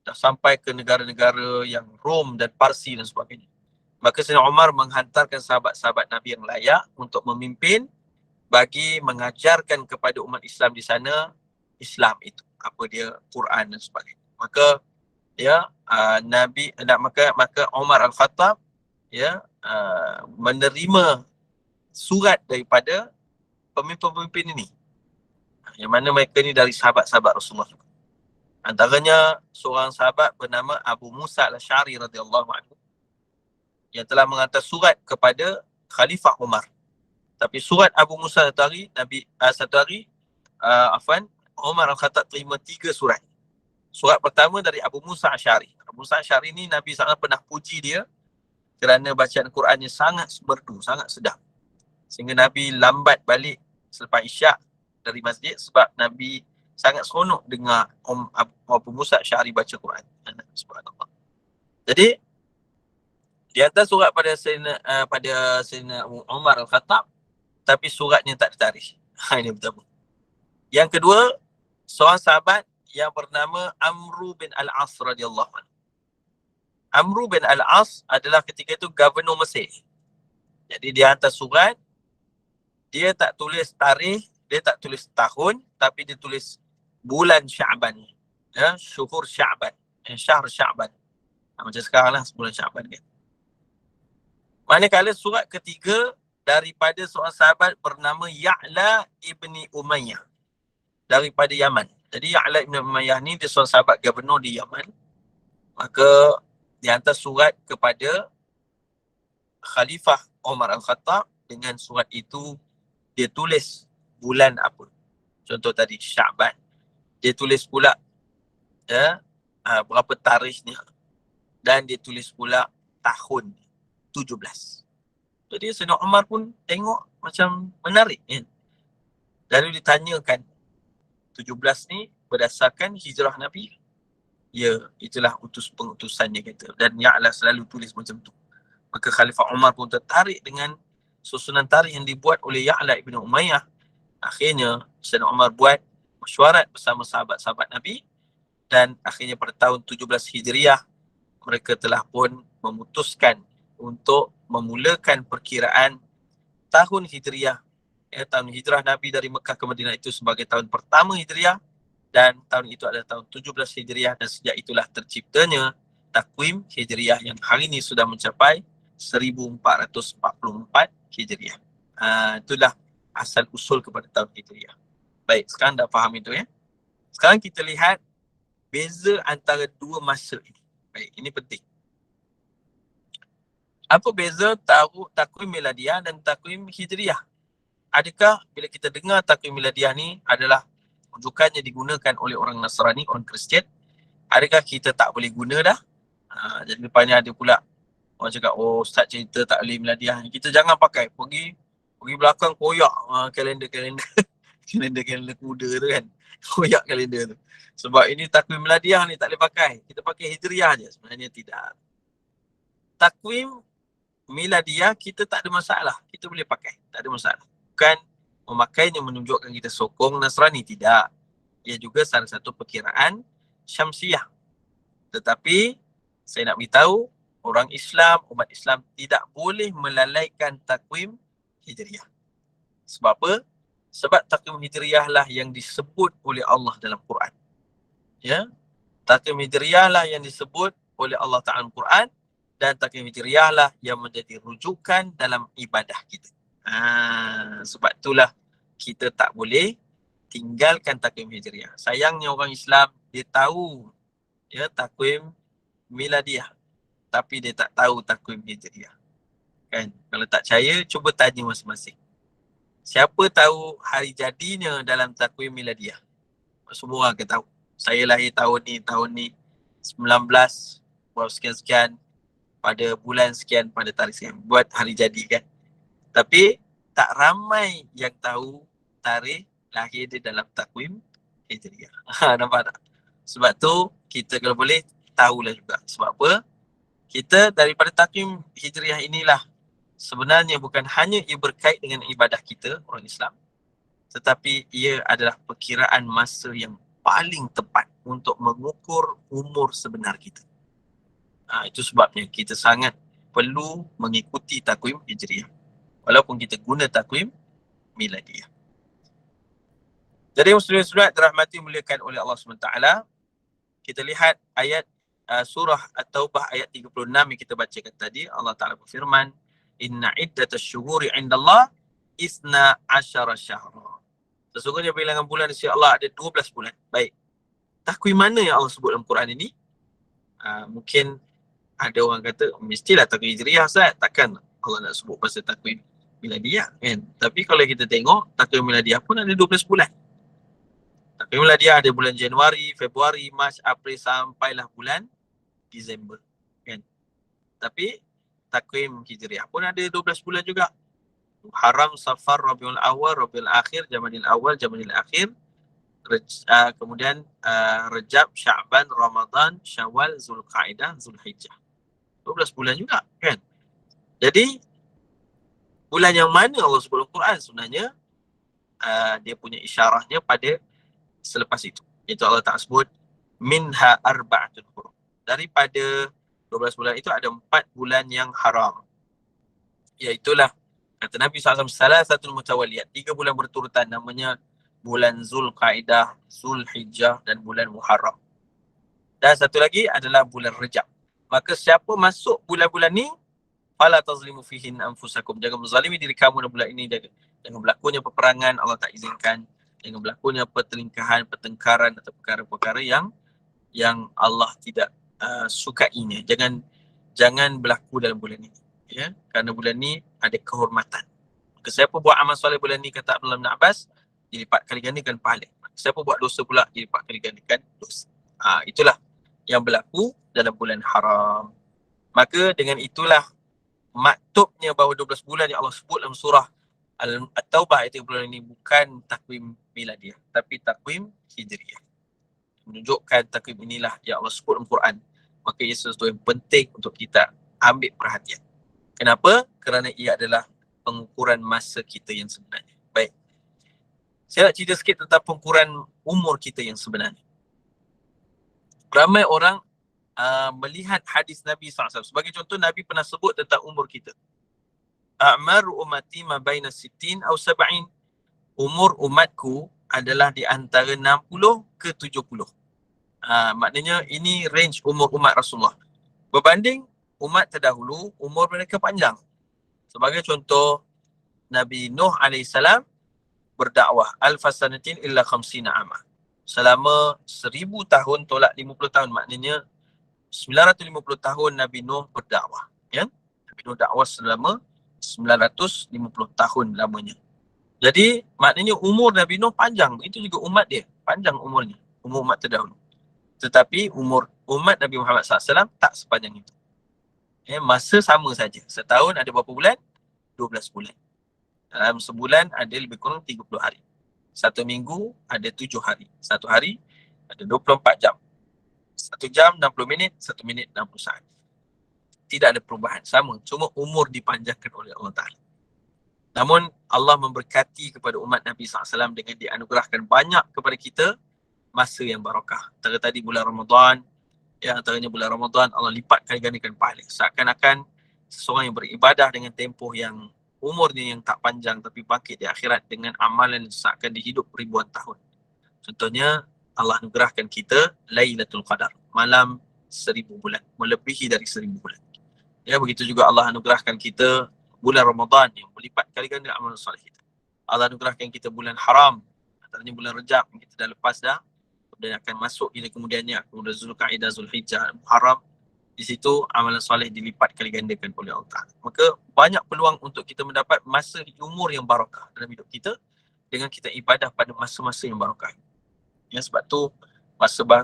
Dah sampai ke negara-negara yang Rom dan Parsi dan sebagainya. Maka Sayyidina Umar menghantarkan sahabat-sahabat Nabi yang layak untuk memimpin bagi mengajarkan kepada umat Islam di sana Islam itu, apa dia, Quran dan sebagainya. Maka ya maka Umar Al-Khattab ya menerima surat daripada pemimpin-pemimpin ini, yang mana mereka ni dari sahabat-sahabat Rasulullah. Antaranya seorang sahabat bernama Abu Musa Al-Asy'ari radhiyallahu anhu yang telah menghantar surat kepada Khalifah Umar. Tapi surat Abu Musa satu hari Umar Al-Khattab terima 3 surat. Surat pertama dari Abu Musa Asy'ari. Abu Musa Asy'ari ni Nabi sangat pernah puji dia kerana bacaan Qurannya sangat merdu, sangat sedap. Sehingga Nabi lambat balik selepas Isyak dari masjid sebab Nabi sangat seronok dengar Abu Musa Asy'ari baca Quran. Subhanallah. Jadi dia hantar surat pada Sayyidina Umar Al-Khattab, tapi suratnya tak ditarik. Ini pertama. Yang kedua, seorang sahabat yang bernama Amru bin Al-As radhiyallahu anhu. Amru bin Al-As adalah ketika itu Gubernur Mesir. Jadi dia hantar surat, dia tak tulis tarikh, dia tak tulis tahun, tapi dia tulis bulan Sya'ban. Ya, syuhur Sya'ban. Syahr Sya'ban. Macam sekarang lah, bulan Sya'ban kan. Manakala surat ketiga daripada seorang sahabat bernama Ya'la ibni Umayyah daripada Yaman. Jadi Ya'la ibni Umayyah ni dia seorang sahabat gubernur di Yaman. Maka dia hantar surat kepada Khalifah Umar Al-Khattab. Dengan surat itu dia tulis bulan apa. Contoh tadi Sya'ban. Dia tulis pula berapa tarikhnya, dan dia tulis pula tahun 17. Jadi Sayyidina Umar pun tengok macam menarik kan. Lalu ditanyakan 17 ni berdasarkan hijrah Nabi. Ya, itulah pengutusannya kata. Dan Ya'la selalu tulis macam tu. Maka Khalifah Umar pun tertarik dengan susunan tarikh yang dibuat oleh Ya'la ibn Umayyah. Akhirnya Sayyidina Umar buat mesyuarat bersama sahabat-sahabat Nabi, dan akhirnya pada tahun 17 Hijriah mereka telah pun memutuskan untuk memulakan perkiraan tahun Hijriah. Tahun hijrah Nabi dari Mekah ke Madinah itu sebagai tahun pertama Hijriah, dan tahun itu adalah tahun 17 Hijriah, dan sejak itulah terciptanya takwim Hijriah yang hari ini sudah mencapai 1444 Hijriah. Itulah asal usul kepada tahun Hijriah. Baik, sekarang dah faham itu ya. Sekarang kita lihat beza antara dua masa ini. Baik, ini penting. Apa beza takwim miladiah dan takwim hijriah? Adakah bila kita dengar takwim miladiah ni adalah rujukannya digunakan oleh orang Nasrani, orang Kristian, adakah kita tak boleh guna dah? Jadi lepas ni ada pula orang cakap, oh ustaz cerita tak boleh miladiah. Kita jangan pakai. Pergi belakang koyak kalender-kalender. kalender-kalender kuda tu kan. Koyak kalender tu. Sebab ini takwim miladiah ni tak boleh pakai. Kita pakai hijriah je. Sebenarnya tidak. Takwim miladiah kita tak ada masalah. Kita boleh pakai. Tak ada masalah. Bukan memakainya menunjukkan kita sokong Nasrani. Tidak. Ia juga salah satu perkiraan Syamsiah. Tetapi saya nak beritahu orang Islam, umat Islam tidak boleh melalaikan takwim hijriah. Sebab apa? Sebab takwim hijriah lah yang disebut oleh Allah dalam Quran. Ya. Takwim hijriah lah yang disebut oleh Allah Ta'ala dalam Quran, dan takwim hijriah lah yang menjadi rujukan dalam ibadah kita. Sebab itulah kita tak boleh tinggalkan takwim hijriah. Sayangnya orang Islam dia tahu ya takwim miladiah, tapi dia tak tahu takwim hijriah. Kan? Kalau tak percaya, cuba tanya masing-masing. Siapa tahu hari jadinya dalam takwim miladiah? Semua orang akan tahu. Saya lahir tahun ni 19 sekian-sekian pada bulan sekian pada tarikh sekian. Buat hari jadi kan. Tapi tak ramai yang tahu tarikh lahir dia dalam takwim hijriah. Nampak tak? Sebab tu kita kalau boleh tahulah juga. Sebab apa? Kita daripada takwim hijriah inilah sebenarnya bukan hanya ia berkait dengan ibadah kita orang Islam, tetapi ia adalah perkiraan masa yang paling tepat untuk mengukur umur sebenar kita. Itu sebabnya kita sangat perlu mengikuti takwim hijriah walaupun kita guna takwim miladiah. Jadi muslimin dirahmati muliakan oleh Allah SWT, kita lihat ayat surah At-Taubah ayat 36 yang kita bacakan tadi. Allah Ta'ala berfirman, inna iddatash syuhuri indallah isna asyara syahra. Sesungguhnya bilangan bulan di sisi Allah ada 12 bulan. Baik. Takwim mana yang Allah sebut dalam Quran ini? Mungkin ada orang kata, mestilah takwim hijriah Ustaz. Takkan Allah nak sebut pasal takwim miladiah kan? Tapi kalau kita tengok, takwim miladiah pun ada 12 bulan. Takwim miladiah ada bulan Januari, Februari, Mac, April sampailah bulan Disember kan? Tapi takwim hijriah pun ada 12 bulan juga. Muharram, Safar, Rabiul Awal, Rabiul Akhir, Jamadil Awal, Jamadil Akhir, kemudian Rejab, Sya'ban, Ramadan, Syawal, Zulqa'dah, Zulhijjah. 12 bulan juga kan. Jadi bulan yang mana Allah sebut dalam Quran sebenarnya dia punya isyarahnya pada selepas itu. Itu Allah Ta'ala sebut minha arba'atun hurum. Daripada 12 bulan itu ada 4 bulan yang haram. Iaitulah kata Nabi SAW, salah satu mutawaliyat, 3 bulan berturutan, namanya bulan Zulqa'dah, Zulhijjah dan bulan Muharram. Dan satu lagi adalah bulan Rejab. Maka siapa masuk bulan-bulan ni, fala tazlimu fihin anfusakum. Jangan menzalimi diri kamu dalam bulan ini. Jangan berlakunya peperangan, Allah tak izinkan. Jangan berlakunya pertelingkahan, pertengkaran atau perkara-perkara yang Allah tidak sukainya. Jangan berlaku dalam bulan ini. Ya, kerana bulan ni ada kehormatan. Maka siapa buat amal soleh bulan ni, kata Abdullah bin Abbas, dilipat kali gandakan pahala. Siapa buat dosa pula, dilipat kali gandakan dosa. Itulah yang berlaku dalam bulan haram. Maka dengan itulah maktubnya bahawa 12 bulan yang Allah sebut dalam surah At-Taubah ayat 30 ini bukan takwim miladiah, tapi takwim hijriah. Menunjukkan takwim inilah yang Allah sebut dalam Quran. Maka ia sesuatu yang penting untuk kita ambil perhatian. Kenapa? Kerana ia adalah pengukuran masa kita yang sebenarnya. Baik. Saya nak cerita sikit tentang pengukuran umur kita yang sebenarnya. Ramai orang melihat hadis Nabi SAW. Sebagai contoh, Nabi pernah sebut tentang umur kita. A'maru ummati ma baina 60 atau 70. Umur umatku adalah di antara 60 ke 70. Maknanya ini range umur umat Rasulullah. Berbanding umat terdahulu, umur mereka panjang. Sebagai contoh, Nabi Nuh AS berdakwah alfasanatin illa khamsina amah. Selama 1000 tahun tolak 50 tahun. Maknanya 950 tahun Nabi Nuh berdakwah. Ya? Nabi Nuh dakwah selama 950 tahun lamanya. Jadi maknanya umur Nabi Nuh panjang. Itu juga umat dia. Panjang umurnya. Umur umat terdahulu. Tetapi umur umat Nabi Muhammad SAW tak sepanjang itu. Masa sama saja. Setahun ada berapa bulan? 12 bulan. Dalam sebulan ada lebih kurang 30 hari. Satu minggu ada 7 hari. Satu hari ada 24 jam. 1 jam 60 minit, 1 minit 60 saat. Tidak ada perubahan. Sama. Cuma umur dipanjangkan oleh Allah Ta'ala. Namun Allah memberkati kepada umat Nabi SAW dengan dianugerahkan banyak kepada kita masa yang barakah. Antara tadi bulan Ramadan, antaranya bulan Ramadan Allah lipat kali gandakan pahala. Seakan-akan seseorang yang beribadah dengan tempoh yang umurnya yang tak panjang tapi bangkit di akhirat dengan amalan seakan dihidup ribuan tahun. Contohnya Allah anugerahkan kita Lailatul Qadar, malam 1000 bulan, melebihi dari 1000 bulan. Begitu juga Allah anugerahkan kita bulan Ramadan yang berlipat kali ganda amalan soleh kita. Allah anugerahkan kita bulan haram, antaranya bulan Rejab yang kita dah lepas dah, dan akan masuk ila kemudiannya, kemudian Zulkaidah, Zulhijjah, Muharram. Di situ amalan soleh dilipat kali gandakan oleh Allah Ta'ala. Maka banyak peluang untuk kita mendapat masa di umur yang barakah dalam hidup kita dengan kita ibadah pada masa-masa yang barakah. Sebab tu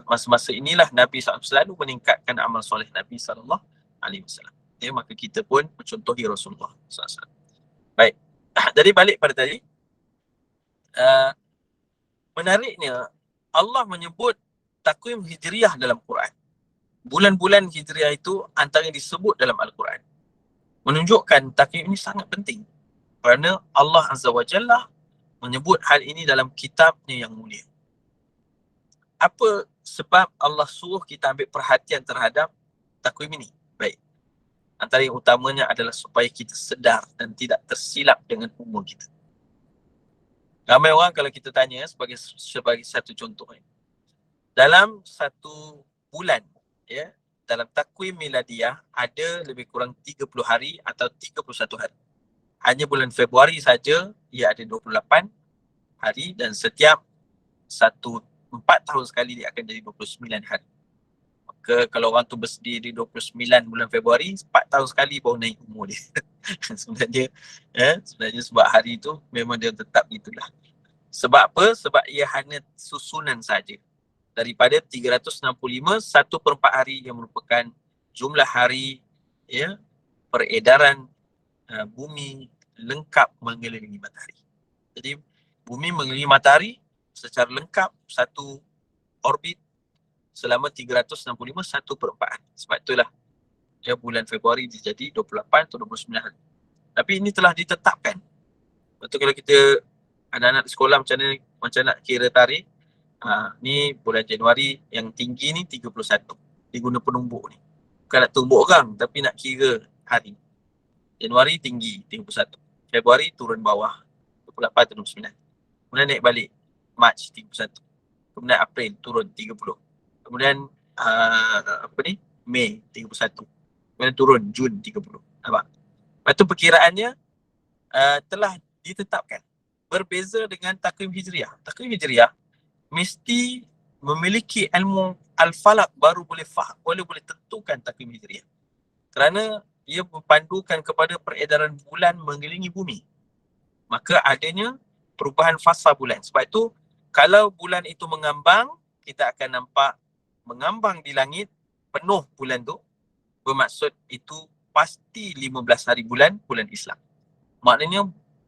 masa-masa inilah Nabi SAW selalu meningkatkan amal soleh Nabi SAW. Maka kita pun mencontohi Rasulullah SAW. Baik, jadi balik pada tadi, menariknya Allah menyebut takwim hijriah dalam Quran. Bulan-bulan hijriah itu antara yang disebut dalam Al-Quran. Menunjukkan takwim ini sangat penting. Kerana Allah Azza wa Jalla menyebut hal ini dalam kitabnya yang mulia. Apa sebab Allah suruh kita ambil perhatian terhadap takwim ini? Baik. Antara yang utamanya adalah supaya kita sedar dan tidak tersilap dengan umur kita. Ramai orang kalau kita tanya sebagai satu contoh, dalam satu bulan, dalam takwim miladiah ada lebih kurang 30 hari atau 31 hari. Hanya bulan Februari saja ia ada 28 hari dan setiap 4 tahun sekali dia akan jadi 29 hari. Maka kalau orang tu bersedia di 29 bulan Februari, 4 tahun sekali baru naik umur dia. sebenarnya sebab hari itu memang dia tetap itulah. Sebab apa? Sebab ia hanya susunan saja. Daripada 365, 1/4 hari yang merupakan jumlah hari peredaran bumi lengkap mengelilingi matahari. Jadi bumi mengelilingi matahari secara lengkap satu orbit selama 365, 1/4 hari. Sebab itulah bulan Februari jadi 28 atau 29 hari. Tapi ini telah ditetapkan. Betul, kalau kita anak-anak sekolah macam nak kira tarikh, ni bulan Januari yang tinggi ni 31. Dia guna penumbuk ni. Bukan nak tumbuk orang tapi nak kira hari. Januari tinggi 31. Februari turun bawah 28 atau 29. Kemudian naik balik Mac 31. Kemudian April turun 30. Kemudian Mei 31. Kemudian turun Jun 30. Nampak? Lepas tu perkiraannya telah ditetapkan. Berbeza dengan takwim hijriah. Takwim hijriah mesti memiliki ilmu al-falak baru boleh tentukan takwim hijriah. Kerana ia berpandukan kepada peredaran bulan mengelilingi bumi. Maka adanya perubahan fasa bulan. Sebab itu kalau bulan itu mengambang, kita akan nampak mengambang di langit penuh bulan tu. Bermaksud itu pasti 15 hari bulan Islam. Maknanya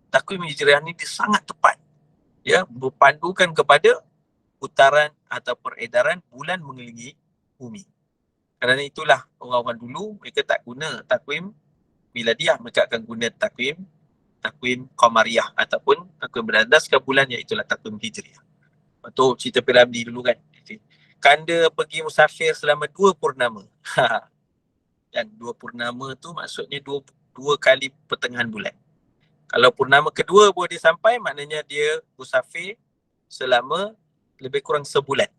takwim hijriah ni dia sangat tepat. Berpandukan kepada putaran atau peredaran bulan mengelilingi bumi. Kerana itulah orang-orang dulu mereka tak guna takwim miladiah, mereka akan guna takwim qamariyah ataupun takwim berdasarkan bulan, iaitulah takwim hijriah. Betul cerita Piramli dulu kan. Kanda pergi musafir selama 2 purnama. Dan 2 purnama tu maksudnya 2 kali pertengahan bulan. Kalau purnama kedua baru dia sampai, maknanya dia musafir selama lebih kurang sebulan.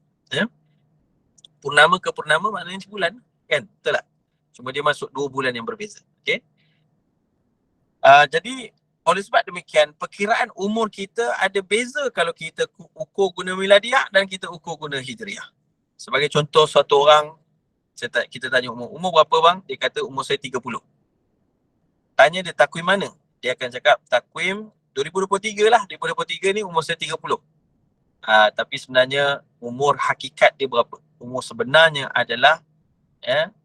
Purnama ke purnama maknanya sebulan, kan? Betul tak? Cuma dia masuk 2 bulan yang berbeza. Okay? Jadi oleh sebab demikian, perkiraan umur kita ada beza kalau kita ukur guna miladiah dan kita ukur guna hijriah. Sebagai contoh, suatu orang, kita tanya umur berapa bang? Dia kata umur saya 30. Tanya dia takwim mana? Dia akan cakap takwim 2023 lah. 2023 ni umur saya 30. Tapi sebenarnya umur hakikat dia berapa? umur sebenarnya adalah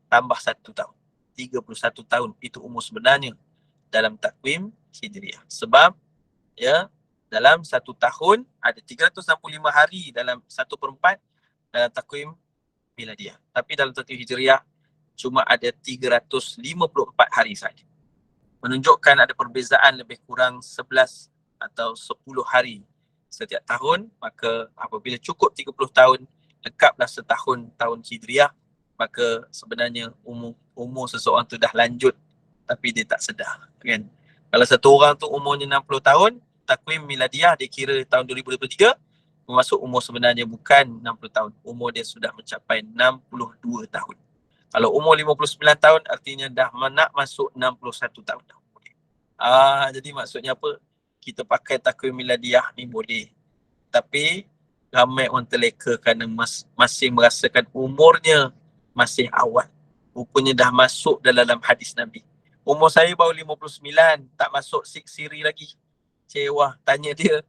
tambah 1 tahun. 31 tahun itu umur sebenarnya dalam takwim Hijriah. Sebab dalam 1 tahun ada 365 hari dalam 1/4 dalam takwim Miladiah. Tapi dalam takwim Hijriah cuma ada 354 hari saja. Menunjukkan ada perbezaan lebih kurang 11 atau 10 hari setiap tahun. Maka apabila cukup 30 tahun, lekaplah setahun tahun Hijriah, maka sebenarnya umur seseorang tu dah lanjut tapi dia tak sedar, kan? Kalau satu orang tu umurnya 60 tahun, takwim miladiah dia kira tahun 2023, masuk umur sebenarnya bukan 60 tahun, umur dia sudah mencapai 62 tahun. Kalau umur 59 tahun artinya dah nak masuk 61 tahun dah. Jadi maksudnya apa? Kita pakai takwim miladiah ni boleh, tapi ramai orang terleka kerana masih merasakan umurnya masih awal. Rupanya dah masuk dalam hadis Nabi. Umur saya baru 59, tak masuk 6 siri lagi. Cewa, tanya dia,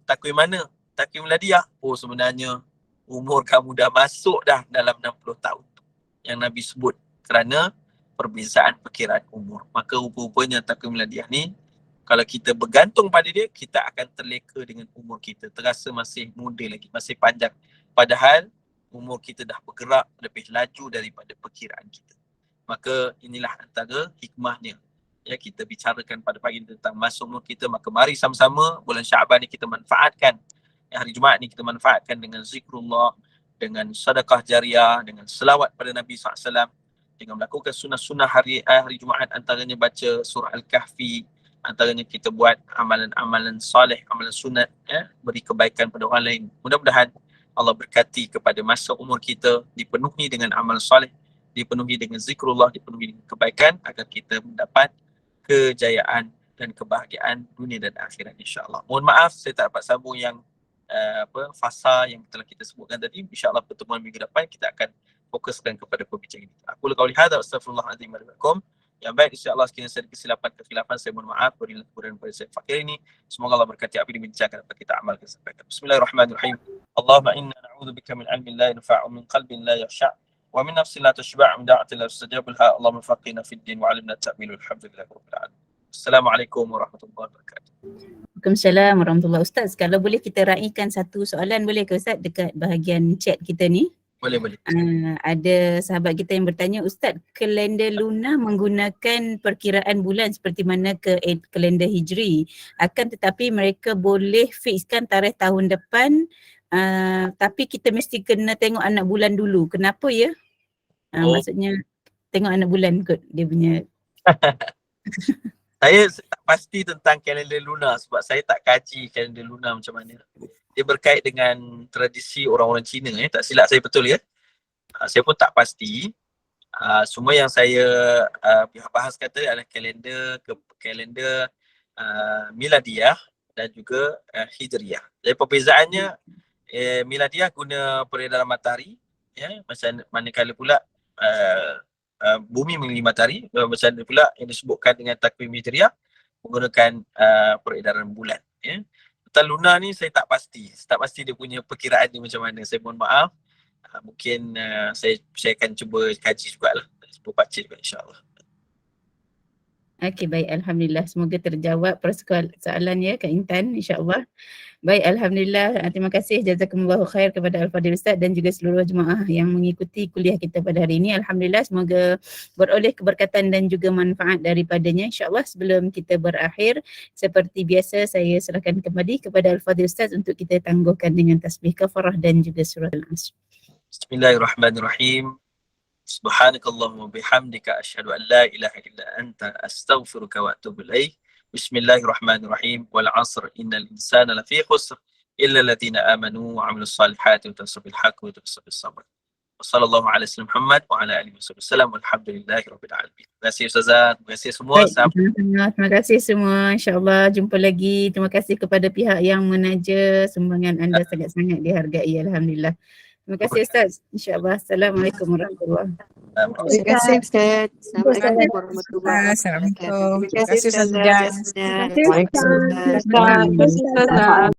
takwim mana? Takwim miladiah. Oh, sebenarnya umur kamu dah masuk dah dalam 60 tahun yang Nabi sebut kerana perbezaan perkiraan umur. Maka rupa-rupanya takwim miladiah ni, kalau kita bergantung pada dia, kita akan terleka dengan umur kita. Terasa masih muda lagi, masih panjang. Padahal umur kita dah bergerak lebih laju daripada perkiraan kita. Maka inilah antara hikmahnya. Kita bicarakan pada pagi ini tentang masa umur kita, maka mari sama-sama bulan Syaban ni kita manfaatkan. Hari Jumaat ni kita manfaatkan dengan zikrullah, dengan sedekah jariah, dengan selawat pada Nabi SAW, dengan melakukan sunnah-sunnah hari Jumaat, antaranya baca surah Al-Kahfi, antaranya kita buat amalan-amalan soleh, amalan sunat, beri kebaikan pada orang lain. Mudah-mudahan Allah berkati kepada masa umur kita dipenuhi dengan amal soleh, dipenuhi dengan zikrullah, dipenuhi dengan kebaikan agar kita mendapat kejayaan dan kebahagiaan dunia dan akhirat, insya-Allah. Mohon maaf saya tak dapat sambung yang fasa yang telah kita sebutkan tadi. Insya-Allah pertemuan minggu depan kita akan fokuskan kepada perbincangan ini. Aku qauli hadza astaghfirullahalazim wa lakum. Yang baik, insya-Allah sekiranya saya ada kesilapan saya mohon maaf. Berilah kemudahan pada saya fakir ini. Semoga Allah berkati apa yang dibincangkan dapat kita amalkan sampai ke. Bismillahirrahmanirrahim. Allahumma inna na'udzubika min 'ilmin la yanfa'u, min qalbin la yakhsha', wa min nafsin la tashba', min da'atin la tustajabu laha. Allahumma faqihna fid din wa 'allimna at-ta'wil. Alhamdulillahirabbil alamin. Assalamualaikum warahmatullahi wabarakatuh. Waalaikumsalam warahmatullahi wabarakatuh. Ustaz, kalau boleh kita raikan satu soalan boleh ke Ustaz dekat bahagian chat kita ni? Boleh. Ada sahabat kita yang bertanya, Ustaz, kalender lunar menggunakan perkiraan bulan seperti mana kalender hijri, akan tetapi mereka boleh fixkan tarikh tahun depan, tapi kita mesti kena tengok anak bulan dulu. Kenapa ya? Maksudnya tengok anak bulan kot dia punya. Saya tak pasti tentang kalender lunar sebab saya tak kaji kalender lunar macam mana. Dia berkait dengan tradisi orang-orang Cina, tak silap saya betul ya. Saya pun tak pasti. Semua yang saya bahas kata adalah kalender miladiah dan juga hijriah. Jadi perbezaannya, miladiah guna peredaran matahari, macam manakala pula bumi mengelilingi matahari, macam mana pula yang disebutkan dengan takwim hijriah menggunakan peredaran bulan. Tentang lunar ni saya tak pasti dia punya perkiraan ni macam mana. Saya mohon maaf. Mungkin saya akan cuba kaji jugalah, cuba baca juga insya-Allah. Okey, baik, alhamdulillah, semoga terjawab persoalan ya Kak Intan, insya-Allah. Baik, alhamdulillah, terima kasih jazakumullahu khair kepada Al-Fadhil Ustaz dan juga seluruh jemaah yang mengikuti kuliah kita pada hari ini. Alhamdulillah, semoga beroleh keberkatan dan juga manfaat daripadanya, insya-Allah. Sebelum kita berakhir, seperti biasa saya serahkan kembali kepada Al-Fadhil Ustaz untuk kita tangguhkan dengan tasbih kafarah dan juga surah Al-Asr. Bismillahirrahmanirrahim. Subhanakallahumma bihamdika asyhadu an la ilaha illa anta astaghfiruka wa atubu ilaik. Bismillahirrahmanirrahim. Wal 'asr innal insana lafi khusr illa alladziina aamanu wa 'amilus salihati wa tawassaw bil haqqi wa tawassaw bis sabr. Wassallallahu ala sayyidina Muhammad wa ala alihi wasallam. Walhamdulillahirabbil alamin. Terima kasih Ustazah, terima kasih semua. Terima kasih semua. Insya-Allah jumpa lagi. Terima kasih kepada pihak yang menaja, sumbangan anda sangat-sangat dihargai, alhamdulillah. Terima kasih Ustaz. InsyaAllah. Assalamualaikum warahmatullahi wabarakatuh. Terima kasih Ustaz. Assalamualaikum warahmatullahi wabarakatuh. Assalamualaikum. Terima kasih Ustaz. Terima kasih Ustaz.